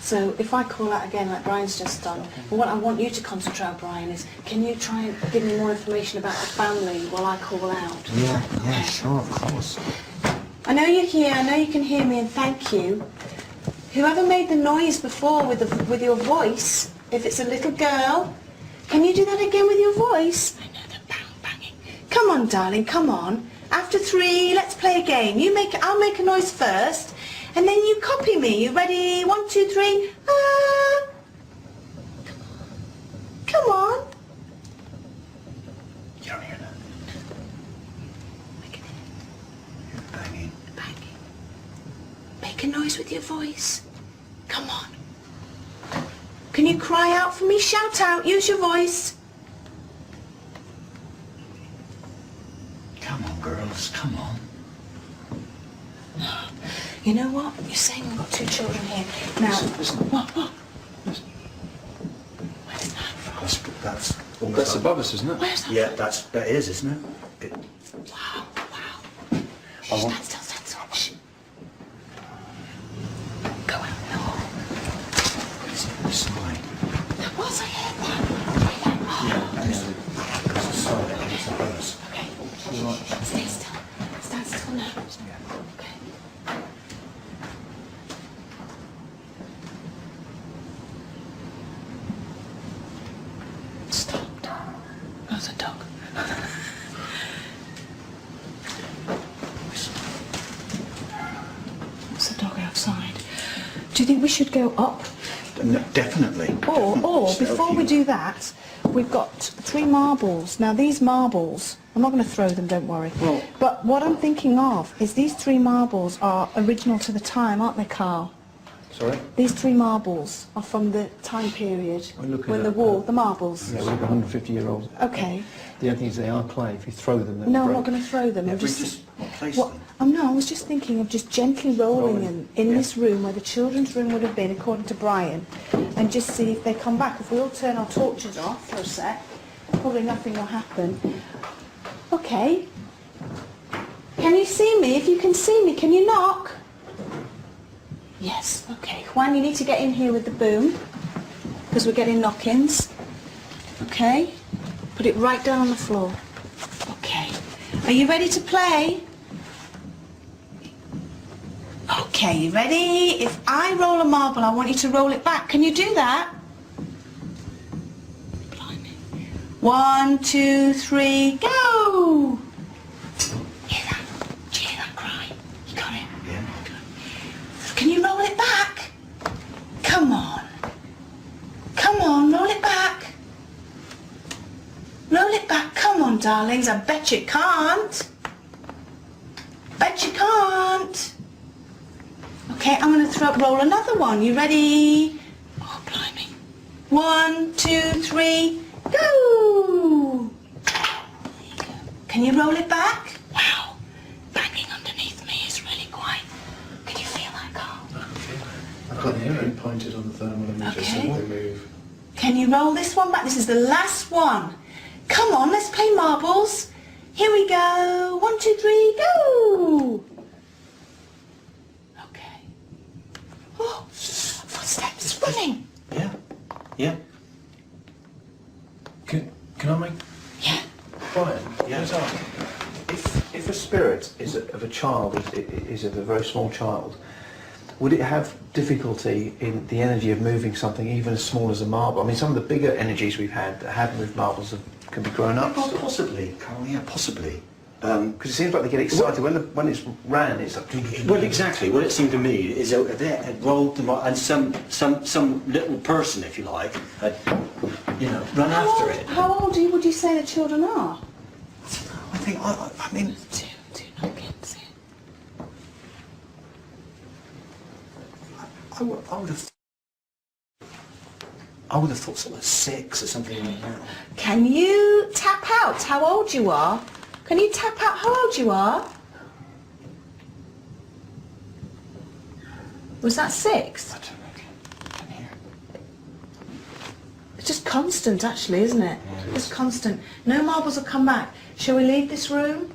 So if I call out again like Brian's just done, what I want you to concentrate on, Brian, is can you try and give me more information about the family while I call out? Yeah, sure, of course. I know you're here, I know you can hear me, and thank you. Whoever made the noise before with your voice, if it's a little girl, can you do that again with your voice? I know, the banging. Come on, darling, come on. After 3, let's play a game. I'll make a noise first, and then you copy me. You ready? 1, 2, 3. Ah! Come on. You don't hear that? I can hear Banging. banging. Make a noise with your voice. Come on. Can you cry out for me? Shout out. Use your voice. Come on, girls, come on. You know what? You're saying we've got 2 children here. Now, Listen. What? Listen. Where's that from? That's almost That's like- above us, isn't it? Where's that Yeah, that is, isn't it? from? Wow, wow. I want- Stand still, stand still. Go out. No. It's on the side. There was a hear that. There's a side and it's above us. Okay. Stay still. Stand still now. Okay. Stop. There's a dog. There's a dog outside. Do you think we should go up? No, definitely. Or Definitely. before we do that, we've got 3 marbles. Now these marbles, I'm not going to throw them, don't worry. Well- But what I'm thinking of is these 3 marbles are original to the time, aren't they, Carl? Sorry? These 3 marbles are from the time period We're looking when the at, war, the marbles. Yeah, we're 150-year-olds. Okay. The only thing is they are clay. If you throw them, they'll No, I'm break. not going to throw them. Yeah, I'm we just. just place What? them. Oh no, I was just thinking of just gently rolling them in Yeah. this room where the children's room would have been, according to Brian, and just see if they come back. If we all turn our torches off for a sec, probably nothing will happen. Okay. Can you see me? If you can see me, can you knock? Yes. Okay. Juan, you need to get in here with the boom because we're getting knock-ins. Okay. Put it right down on the floor. Okay. Are you ready to play? Okay, you ready? If I roll a marble, I want you to roll it back. Can you do that? Blimey. 1, 2, 3, go! Hear that? Do you hear that cry? You got it? Yeah. Can you roll it back? Come on. Come on, roll it back. Roll it back. Come on, darlings. I bet you can't. Bet you can't. Okay, I'm going to roll another one. You ready? Oh, blimey. 1, 2, 3, go! Can you roll it back? Wow. Banging underneath me is really quite... Can you feel that, Carl? I've got the arrow pointed on the thermometer, so Okay. they move. Can you roll this one back? This is the last one. Come on, let's play marbles. Here we go. 1, 2, 3, go! Okay. Oh, footsteps running. Yeah. Yeah. Can I make... Yeah. Brian, Yeah. just ask, if a spirit is of a child, is of a very small child, would it have difficulty in the energy of moving something even as small as a marble? I mean, some of the bigger energies we've had that have moved marbles can be grown up. Well, possibly, Carl, yeah, possibly. Because it seems like they get excited when it's ran. It's like... Well, exactly. What it seemed to me is that they had rolled them up, and some little person, if you like, had, run after it. How old would you say the children are? I think, I mean, Two knock-ins. I would have thought sort of 6 or something like that. Can you tap out how old you are? Can you tap out how old you are? Was that 6? I don't know. Can hear. It's just constant, actually, isn't it? Just constant. No marbles will come back. Shall we leave this room?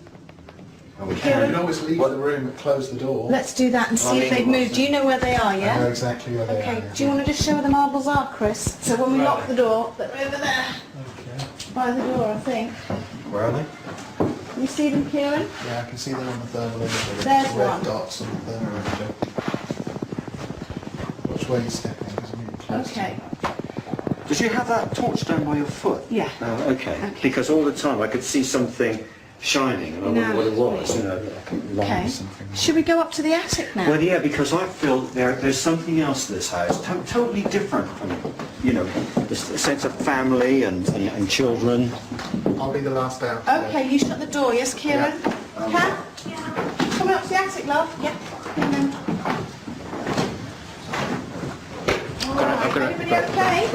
We can always leave the room and close the door. Let's do that and see if they've moved. Do you know where they are, yeah? I know exactly where they are. Okay, do you want to just show where the marbles are, Chris? So when we lock the door, they're over there. Okay. By the door, I think. Where are they? Can you see them, Kieran? Yeah, I can see them on the thermal imager. There's red one. dots on the thermal imager. Watch where you're stepping, because I'm really close. Okay. Did you have that torch down by your foot? Yeah. Oh, okay. Because all the time I could see something shining and I wondered what it was. You know, like Okay. something. Should we go up to the attic now? Well, yeah, because I feel there's something else to this house, totally different from, you know, the sense of family and children. I'll be the last out. Okay, you shut the door, yes, Kieran? Kat? Coming up to the attic, love? Yeah. Come on. All right, everybody okay?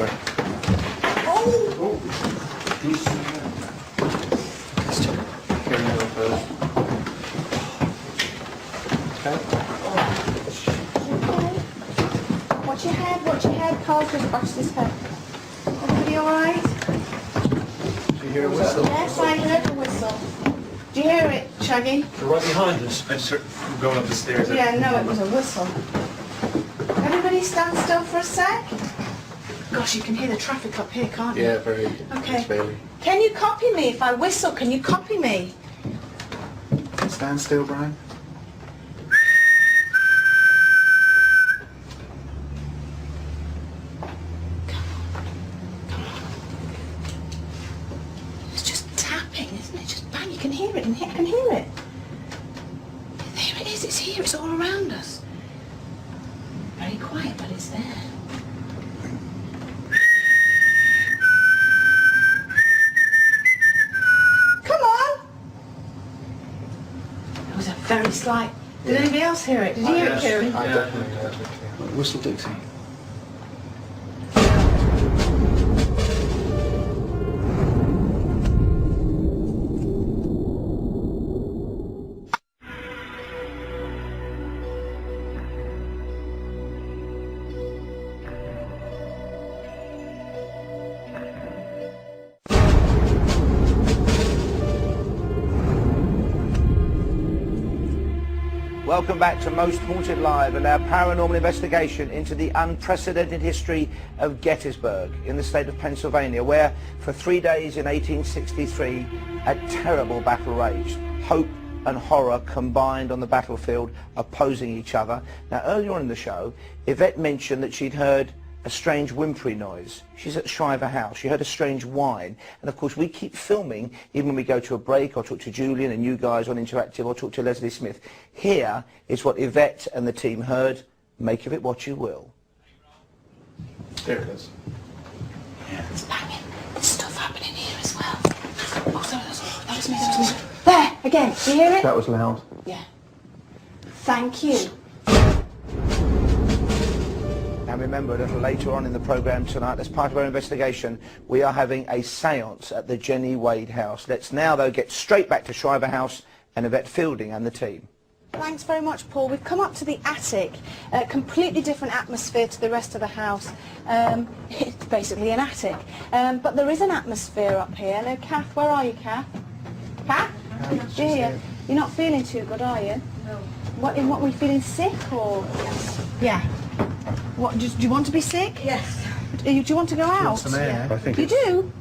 Oh! Watch your head, Carl's going to bash his head. Everybody alright? Do you hear a whistle? Yes, I heard a whistle. Do you hear it, Shaggy? They're right behind us. I'm going up the stairs. Yeah, no, it was a whistle. Everybody stand still for a sec. Gosh, you can hear the traffic up here, can't you? Yeah, very. Okay. Barely. Can you copy me if I whistle? Can you copy me? Stand still, Brian. It's just tapping, isn't it? Just bang, you can hear it in here. I can hear it. There it is, it's here, it's all around us. Very quiet, but it's there. Come on! It was a very slight... Did anybody else hear it? Did you hear it, Kieran? I definitely heard it. Whistle Dixie. Welcome back to Most Haunted Live and our paranormal investigation into the unprecedented history of Gettysburg in the state of Pennsylvania, where for 3 days in 1863 a terrible battle raged. Hope and horror combined on the battlefield, opposing each other. Now, earlier on in the show, Yvette mentioned that she'd heard a strange whimpering noise. She's at Shriver House. She heard a strange whine. And of course we keep filming even when we go to a break or talk to Julian and you guys on Interactive or talk to Leslie Smith. Here is what Yvette and the team heard. Make of it what you will. There it is. Yeah. It's banging. There's stuff happening here as well. Oh, sorry, that was me. There, again. Do you hear it? That was loud. Yeah. Thank you. And remember, a little later on in the programme tonight, as part of our investigation, we are having a séance at the Jenny Wade house. Let's now, though, get straight back to Shriver House and Yvette Fielding and the team. Thanks very much, Paul. We've come up to the attic, a completely different atmosphere to the rest of the house. It's basically an attic. But there is an atmosphere up here. Now, Kath, where are you, Kath? Kath? Do you hear? You're not feeling too good, are you? No. What were you feeling sick or? Yes. Yeah. What, do you want to be sick? Yes. Do you want to go out? Some air. I think You do?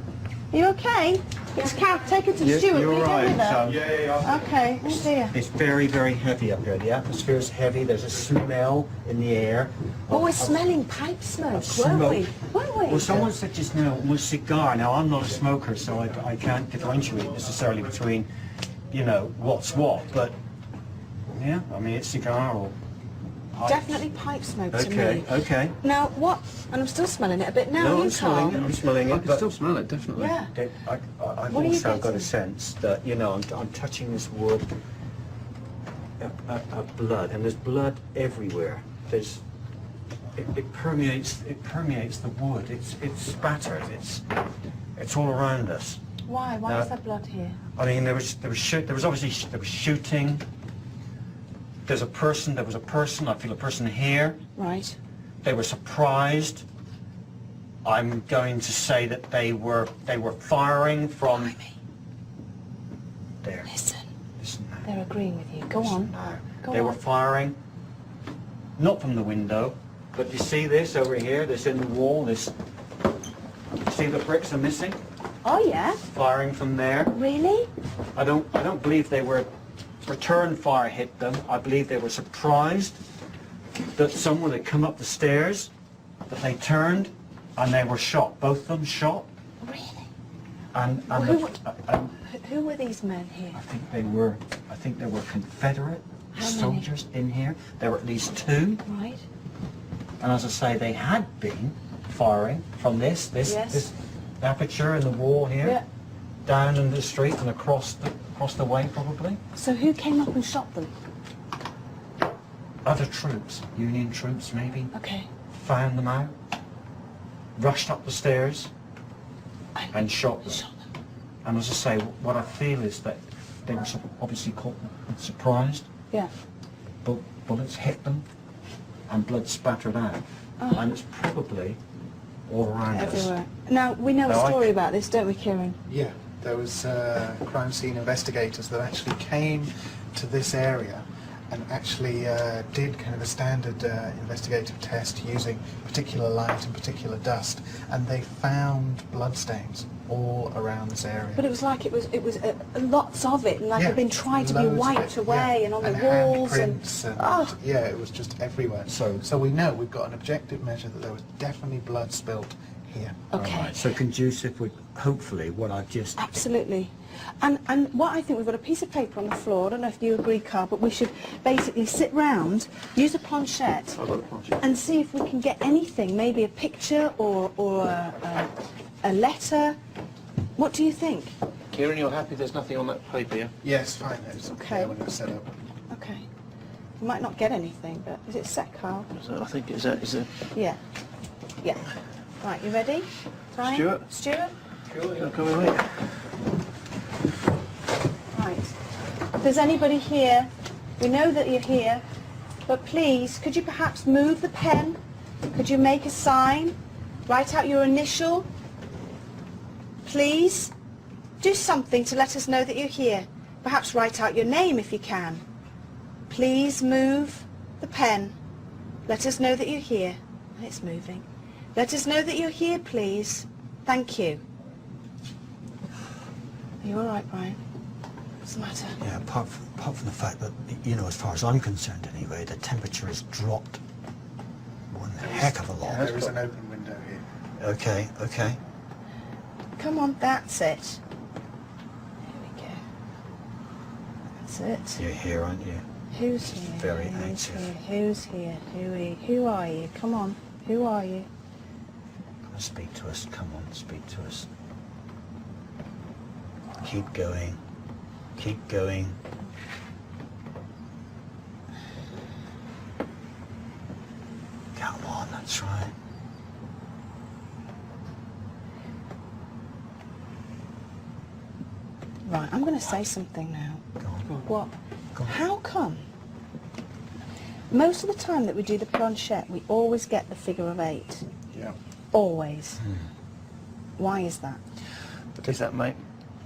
Are you okay? It's Kath, take her to Stuart. Will you go with her? Yeah. Okay, oh dear. It's very, very heavy up here. The atmosphere is heavy. There's a smell in the air. Oh, we're smelling pipe smoke, smoke. weren't we? Weren't we? Well, someone said just now it was cigar. Now, I'm not a smoker, so I can't differentiate necessarily between, you know, what's what. But, yeah, I mean, it's cigar or pipe. Definitely pipe smoke to me. Okay. Now, what? And I'm still smelling it a bit now, No, you I'm smelling it. Carl? I'm smelling it. I can still smell it, definitely. Yeah. I've What are you also got getting? a sense that, you know, I'm touching this wood, blood, and there's blood everywhere. It permeates the wood. It's spattered. It's all around us. Why? Why is there blood here? I mean, there was shooting. There was a person. I feel a person here. Right. They were surprised. I'm going to say that they were firing from there. Listen. Listen now. They're agreeing with you. Go on. No. Go They on. were firing, not from the window, but you see this over here, this in the wall, this, see the bricks are missing? Oh, yeah? Firing from there. Really? I don't believe they were, return fire hit them. I believe they were surprised that someone had come up the stairs, that they turned, and they were shot. Both of them shot. Really? And Who were these men here? I think they were Confederate How many? soldiers in here. There were at least 2. Right. And as I say, they had been firing from this aperture in the wall here, Yeah. down in the street and across the way probably. So who came up and shot them? Other troops, Union troops maybe, Okay. found them out, rushed up the stairs and shot them. And as I say, what I feel is that they were obviously caught surprised. Yeah. Bullets hit them and blood spattered out. Oh. And it's probably all around Everywhere. us. Now, we know Now, a story about this, don't we, Kieran? Yeah, there was crime scene investigators that actually came to this area and actually did kind of a standard investigative test using particular light and particular dust, and they found bloodstains all around this area. But it was like it was lots of it, and like Yeah, it'd been trying to be loads of wiped it, away, yeah. and on the walls, handprints and oh, yeah, it was just everywhere. So we know we've got an objective measure that there was definitely blood spilt here. okay. All right, so conducive with hopefully what I've just... Absolutely. And what I think, we've got a piece of paper on the floor, I don't know if you agree, Carl, but we should basically sit round, use a planchette, and see if we can get anything, maybe a picture or a letter. What do you think? Kieran, you're happy there's nothing on that paper, yeah? Yes, fine. It's Okay. when it was set up. Okay. We might not get anything, but is it set, Carl? So I think is it. Yeah. Yeah. Right, you ready? Brian? Stuart? Stuart? Come with me. Right. If there's anybody here, we know that you're here, but please, could you perhaps move the pen? Could you make a sign? Write out your initial? Please? Do something to let us know that you're here. Perhaps write out your name if you can. Please move the pen. Let us know that you're here. It's moving. Let us know that you're here, please. Thank you. Are you all right, Brian? What's the matter? Yeah, apart from the fact that, you know, as far as I'm concerned anyway, the temperature has dropped one heck of a lot. There is an open window here. Okay, okay. Come on, that's it. There we go. That's it. You're here, aren't you? Who's here? Very Who's active. here? Who's here? Who are you? Come on. Who are you? Come and speak to us. Come on, speak to us. Keep going. Keep going. Come on, that's right. Right, I'm going to say something now. Go on. What? Go on. How come? Most of the time that we do the planchette, we always get the figure of 8. Yeah. Always. Why is that? Is that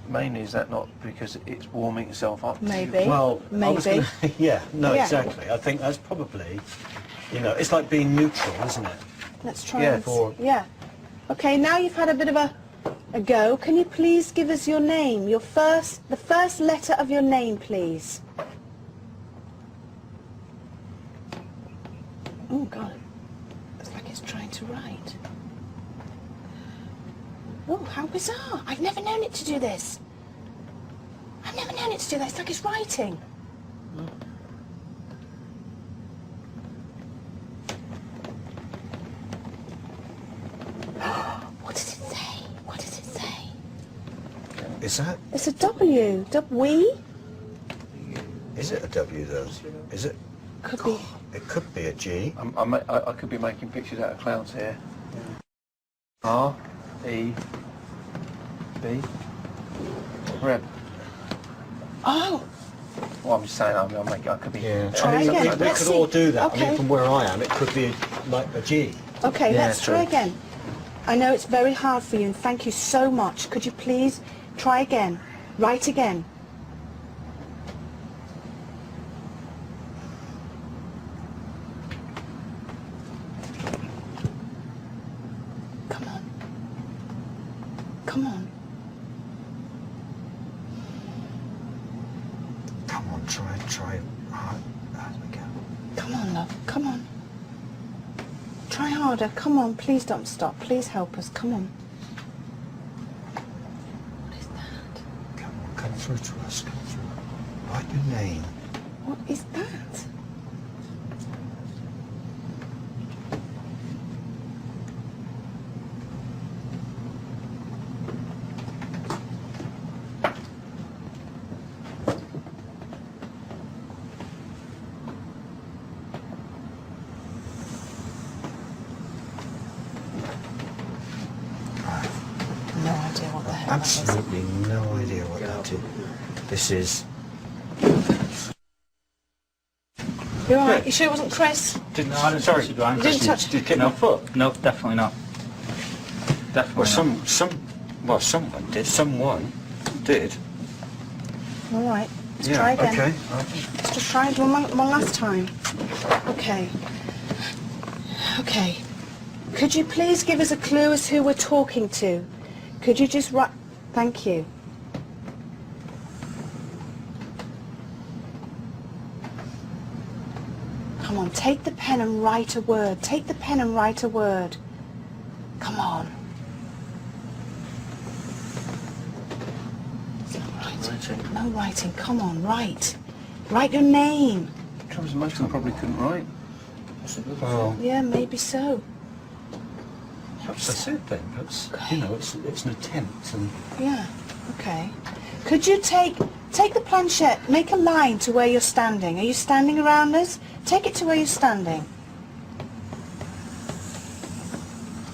mainly is that not because it's warming itself up? Maybe. Well, I was maybe. gonna, yeah, no, Yeah. exactly. I think that's probably, you know, it's like being neutral, isn't it? Let's try Yeah, and for- Okay, now you've had a bit of a go. Can you please give us your name? The first letter of your name, please. Oh God, it's like it's trying to write. Oh, how bizarre! I've never known it to do this. I've never known it to do that. It's like it's writing. What does it say? What does it say? Is that, It's a W. We? is it a W though? Is it? Could be. It could be a G. I could be making pictures out of clouds here. R, E, B, Reb. Oh, Well, I'm just saying, I could be... Yeah. Try I mean, again. we Let's could see. all do that. I Okay. mean, from where I am, it could be like a G. okay, Yeah, let's try true. again. I know it's very hard for you, and thank you so much. Could you please try again? Write again. Come on. Come on, try hard. There we go. Come on, love. Come on. Try harder. Come on. Please don't stop. Please help us. Come on. What is that? Come through to us. Come through. Write your name. What is that? No idea what the hell that is. Absolutely no idea what that is. This is... You alright? You sure it wasn't Chris? No, I'm sorry. You didn't touch it? Did you kick my foot? No, definitely not. Definitely Well, someone did. Someone did. Alright. Let's try again. Okay. Let's just try it one last time. Okay. Okay. Could you please give us a clue as who we're talking to? Could you just write... Thank you. Come on, take the pen and write a word. Take the pen and write a word. Come on. It's not writing. No writing. Come on, write. Write your name. The trouble is most of them probably couldn't write. Well, Yeah, maybe so. perhaps that's it then. Perhaps, you know, it's an attempt. And Yeah, okay. Could you take the planchette, make a line to where you're standing. Are you standing around us? Take it to where you're standing.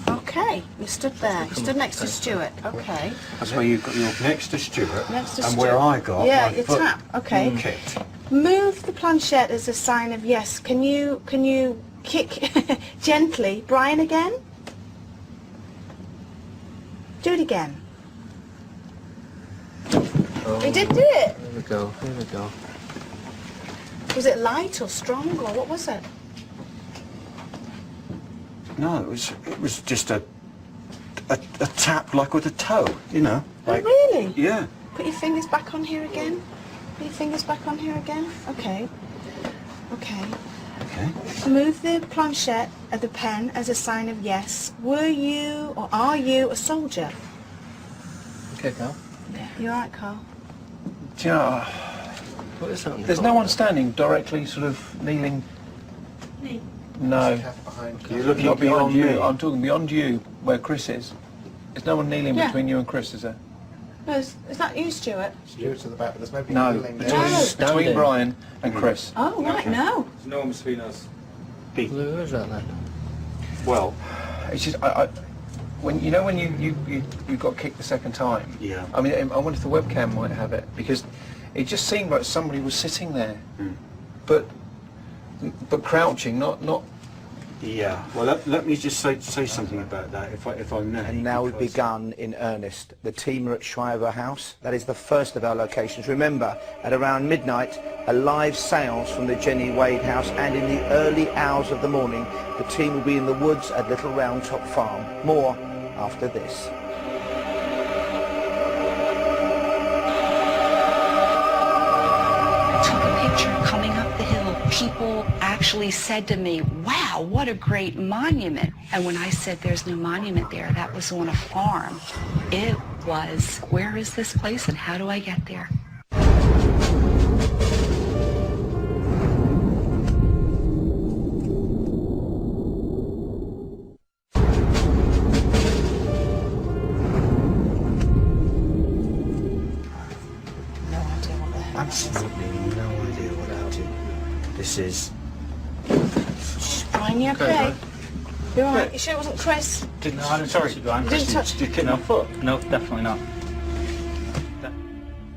Okay, you stood there. You stood next to Stuart. Okay. that's where you've got your next to Stuart, Next to and Stuart. where I got Yeah, my your foot tap. Okay. kicked. Move the planchette as a sign of yes. Can you kick gently, Brian, again? Do it again. You did do it. Here we go, here we go. Was it light or strong or what was it? No, it was just a tap like with a toe, you know. Like, Oh, really? Yeah. Put your fingers back on here again. Put your fingers back on here again. Okay. Okay. Okay. Move the planchette of the pen as a sign of yes. Were you or are you a soldier? Okay, Carl. Yeah. You alright, Carl? Do you know, What is that? there's no one standing directly sort of kneeling. Me. No. You're looking Not beyond beyond me. you. I'm talking beyond you, where Chris is. There's no one kneeling Yeah. between you and Chris, is there? No, is that you, Stuart? Stuart's at the back, but there's nobody No. kneeling there. Between Brian and Chris. Oh, right, no. There's no one between us. Who is that then? Well, It's just, when you got kicked the second time. Yeah. I mean, I wonder if the webcam might have it, because it just seemed like somebody was sitting there, but crouching, not. yeah. Well, let me just say something about that, if I may. And now we've because- begun in earnest. The team are at Shriver House. That is the first of our locations. Remember, at around midnight, a live seance from the Jenny Wade house, and in the early hours of the morning, the team will be in the woods at Little Round Top Farm. More after this. I took a picture coming up the hill. People actually said to me, wow, what a great monument. And when I said there's no monument there, that was on a farm. It was, where is this place and how do I get there? No idea what the hell. Absolutely no idea what that is. This is... Brian, you okay? You alright? You sure it wasn't Chris? No, I'm sorry, Brian. You didn't touch Did you kick my foot? No, definitely not.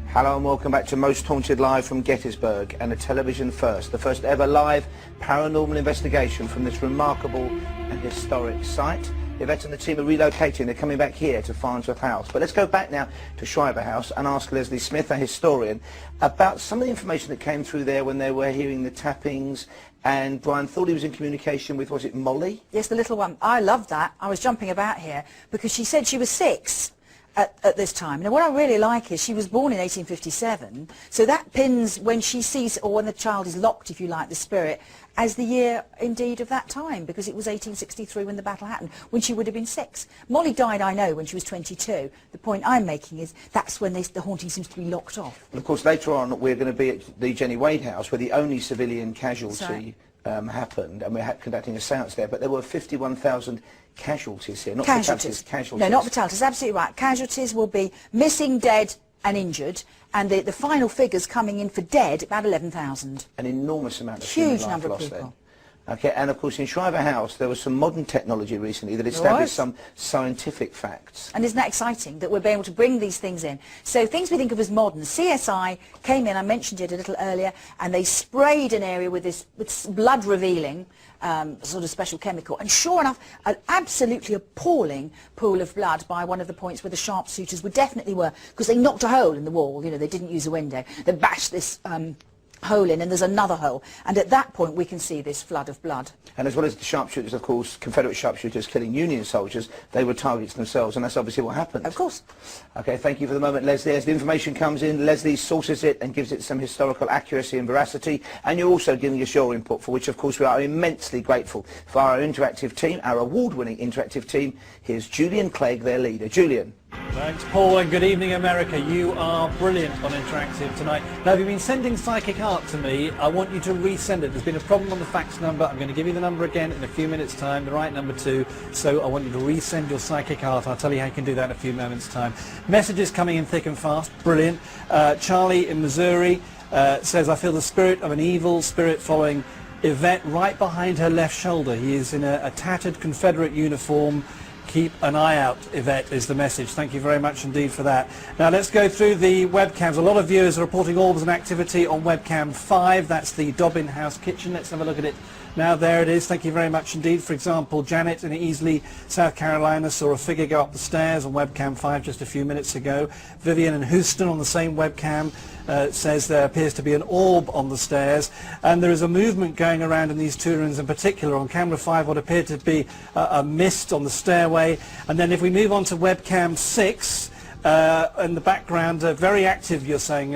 Hello and welcome back to Most Haunted Live from Gettysburg, and a television first, the first ever live paranormal investigation from this remarkable and historic site. Yvette and the team are relocating. They're coming back here to Farnsworth House. But let's go back now to Shriver House and ask Leslie Smith, a historian, about some of the information that came through there when they were hearing the tappings. And Brian thought he was in communication with, was it Molly? Yes, the little one. I loved that. I was jumping about here because she said she was 6. at this time. Now, what I really like is she was born in 1857, so that pins when she sees, or when the child is locked, if you like, the spirit, as the year indeed of that time, because it was 1863 when the battle happened, when she would have been 6. Molly died, I know, when she was 22. The point I'm making is that's when the haunting seems to be locked off. And of course, later on, we're going to be at the Jenny Wade house, where the only civilian casualty happened, and we're conducting a séance there, but there were 51,000 casualties here, not fatalities, casualties. No, not fatalities, absolutely right. Casualties will be missing, dead and injured, and the final figures coming in for dead, about 11,000. An enormous amount of huge human number life of lost people. there. Okay, and of course in Shriver House there was some modern technology recently that established some scientific facts. And isn't that exciting that we're able to bring these things in? So things we think of as modern. CSI came in, I mentioned it a little earlier, and they sprayed an area with this blood revealing sort of special chemical, and sure enough an absolutely appalling pool of blood by one of the points where the sharpshooters definitely were, because they knocked a hole in the wall, you know, they didn't use a window, they bashed this hole in, and there's another hole, and at that point we can see this flood of blood. And as well as the sharpshooters, of course, Confederate sharpshooters killing Union soldiers, they were targets themselves, and that's obviously what happened. Of course. Okay, thank you for the moment, Leslie. As the information comes in, Leslie sources it and gives it some historical accuracy and veracity, and you're also giving us your input, for which, of course, we are immensely grateful. For our interactive team, our award-winning interactive team, here's Julian Clegg, their leader. Julian. Thanks, Paul, and good evening, America. You are brilliant on Interactive tonight. Now, if you've been sending psychic art to me, I want you to resend it. There's been a problem on the fax number. I'm going to give you the number again in a few minutes' time, the right number too. So I want you to resend your psychic art. I'll tell you how you can do that in a few moments' time. Messages coming in thick and fast. Brilliant. Charlie in Missouri says, I feel the spirit of an evil spirit following Yvette right behind her left shoulder. He is in a tattered Confederate uniform. Keep an eye out, Yvette, is the message. Thank you very much indeed for that. Now let's go through the webcams. A lot of viewers are reporting orbs and activity on webcam 5. That's the Dobbin House kitchen. Let's have a look at it. Now there it is. Thank you very much indeed. For example, Janet in Easley, South Carolina, saw a figure go up the stairs on webcam 5 just a few minutes ago. Vivian in Houston on the same webcam says there appears to be an orb on the stairs, and there is a movement going around in these 2 rooms in particular. On camera 5 what appeared to be a mist on the stairway, and then if we move on to webcam 6, in the background, very active, you're saying,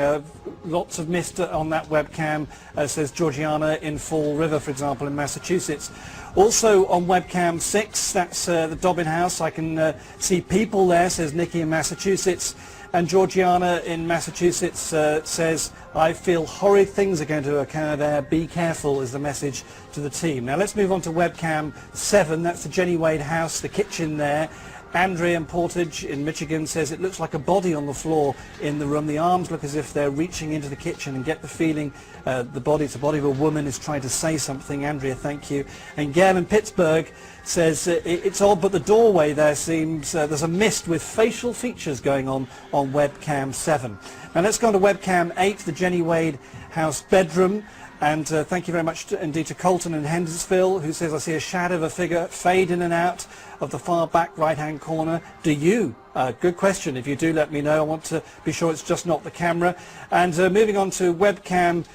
lots of mist on that webcam, says Georgiana in Fall River, for example, in Massachusetts. Also on webcam 6, that's the Dobbin House, I can see people there, says Nikki in Massachusetts, and Georgiana in Massachusetts says, I feel horrid things are going to occur there, be careful, is the message to the team. Now let's move on to webcam 7, that's the Jenny Wade house, the kitchen there. Andrea in Portage in Michigan says it looks like a body on the floor in the room. The arms look as if they're reaching into the kitchen, and get the feeling the body of a woman is trying to say something. Andrea, thank you. And Gail in Pittsburgh says it's odd, but the doorway there seems there's a mist with facial features going on webcam 7. Now let's go on to webcam 8, the Jenny Wade house bedroom. And thank you very much indeed to Colton in Hendersonville, who says, I see a shadow of a figure fade in and out of the far back right-hand corner. Do you? Good question. If you do, let me know. I want to be sure it's just not the camera. And moving on to webcam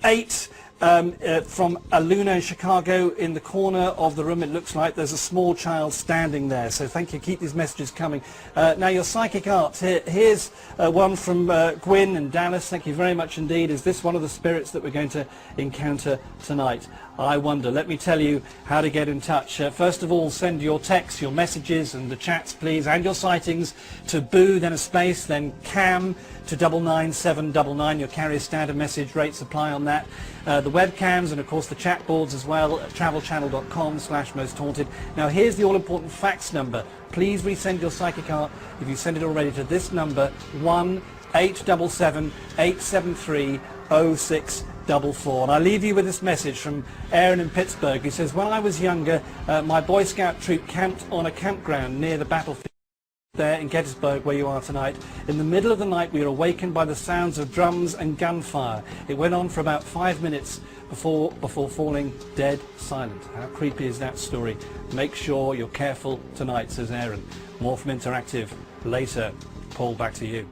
8, from Aluna in Chicago, in the corner of the room it looks like there's a small child standing there, so thank you, keep these messages coming. Now your psychic art, here's one from Gwyn in Dallas. Thank you very much indeed. Is this one of the spirits that we're going to encounter tonight? I wonder. Let me tell you how to get in touch. First of all, send your texts, your messages and the chats please, and your sightings to boo, then a space, then cam to 99799. Your carrier standard message rates apply on that. The webcams and of course the chat boards as well at travelchannel.com/mosthaunted. Now here's the all-important fax number. Please resend your psychic art if you send it already to this number, 1-877-873-0644. And I leave you with this message from Aaron in Pittsburgh. He says, when I was younger, my Boy Scout troop camped on a campground near the battlefield there in Gettysburg, where you are tonight. In the middle of the night we were awakened by the sounds of drums and gunfire. It went on for about 5 minutes before falling dead silent. How creepy is that story? Make sure you're careful tonight, says Aaron. More from Interactive later. Paul, back to you.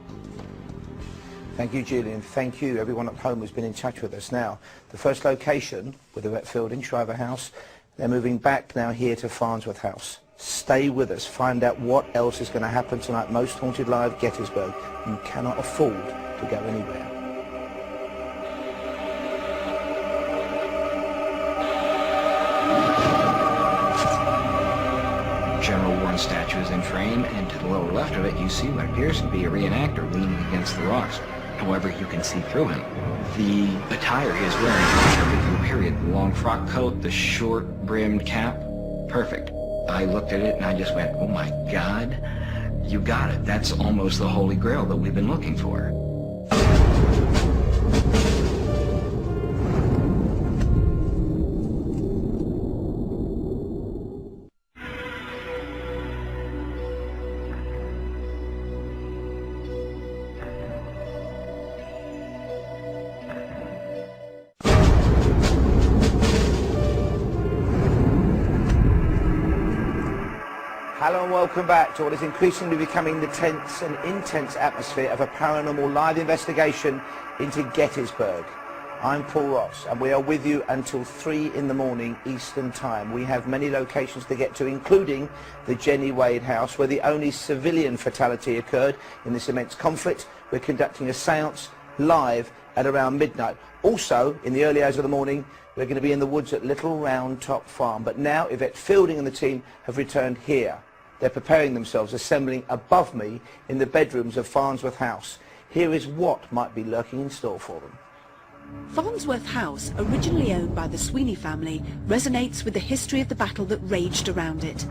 Thank you, Julian. Thank you, everyone at home who's been in touch with us. Now, the first location with the wet field in Shriver House, they're moving back now here to Farnsworth House. Stay with us. Find out what else is going to happen tonight. Most Haunted Live, Gettysburg. You cannot afford to go anywhere. General Warren's statue is in frame, and to the lower left of it you see what appears to be a reenactor leaning against the rocks. However, you can see through him. The attire he is wearing is perfect for the period. The long frock coat, the short brimmed cap, perfect. I looked at it and I just went, oh my God, you got it. That's almost the Holy Grail that we've been looking for. Hello and welcome back to what is increasingly becoming the tense and intense atmosphere of a paranormal live investigation into Gettysburg. I'm Paul Ross and we are with you until 3 in the morning Eastern Time. We have many locations to get to, including the Jenny Wade house, where the only civilian fatality occurred in this immense conflict. We're conducting a seance live at around midnight. Also, in the early hours of the morning, we're going to be in the woods at Little Round Top Farm. But now Yvette Fielding and the team have returned here. They're preparing themselves, assembling above me in the bedrooms of Farnsworth House. Here is what might be lurking in store for them. Farnsworth House, originally owned by the Sweeney family, resonates with the history of the battle that raged around it.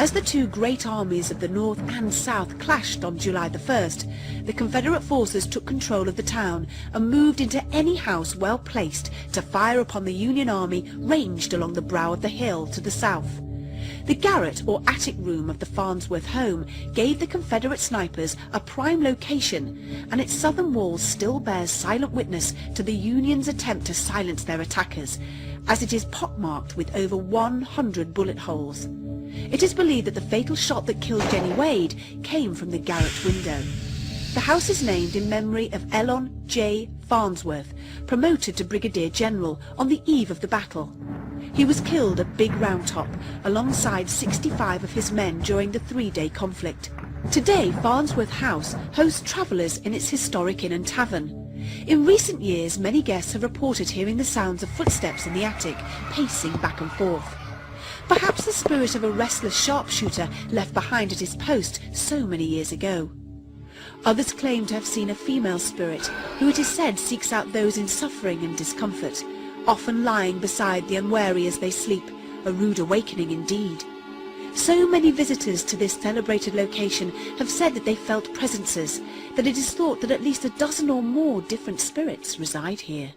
As the two great armies of the North and South clashed on July the 1st, the Confederate forces took control of the town and moved into any house well placed to fire upon the Union Army ranged along the brow of the hill to the south. The garret or attic room of the Farnsworth home gave the Confederate snipers a prime location, and its southern wall still bears silent witness to the Union's attempt to silence their attackers, as it is pockmarked with over 100 bullet holes. It is believed that the fatal shot that killed Jenny Wade came from the garret window. The house is named in memory of Elon J. Farnsworth, promoted to Brigadier General on the eve of the battle. He was killed at Big Round Top alongside 65 of his men during the three-day conflict. Today, Farnsworth House hosts travellers in its historic inn and tavern. In recent years, many guests have reported hearing the sounds of footsteps in the attic, pacing back and forth. Perhaps the spirit of a restless sharpshooter left behind at his post so many years ago. Others claim to have seen a female spirit who it is said seeks out those in suffering and discomfort, often lying beside the unwary as they sleep, a rude awakening indeed. So many visitors to this celebrated location have said that they felt presences, that it is thought that at least a dozen or more different spirits reside here.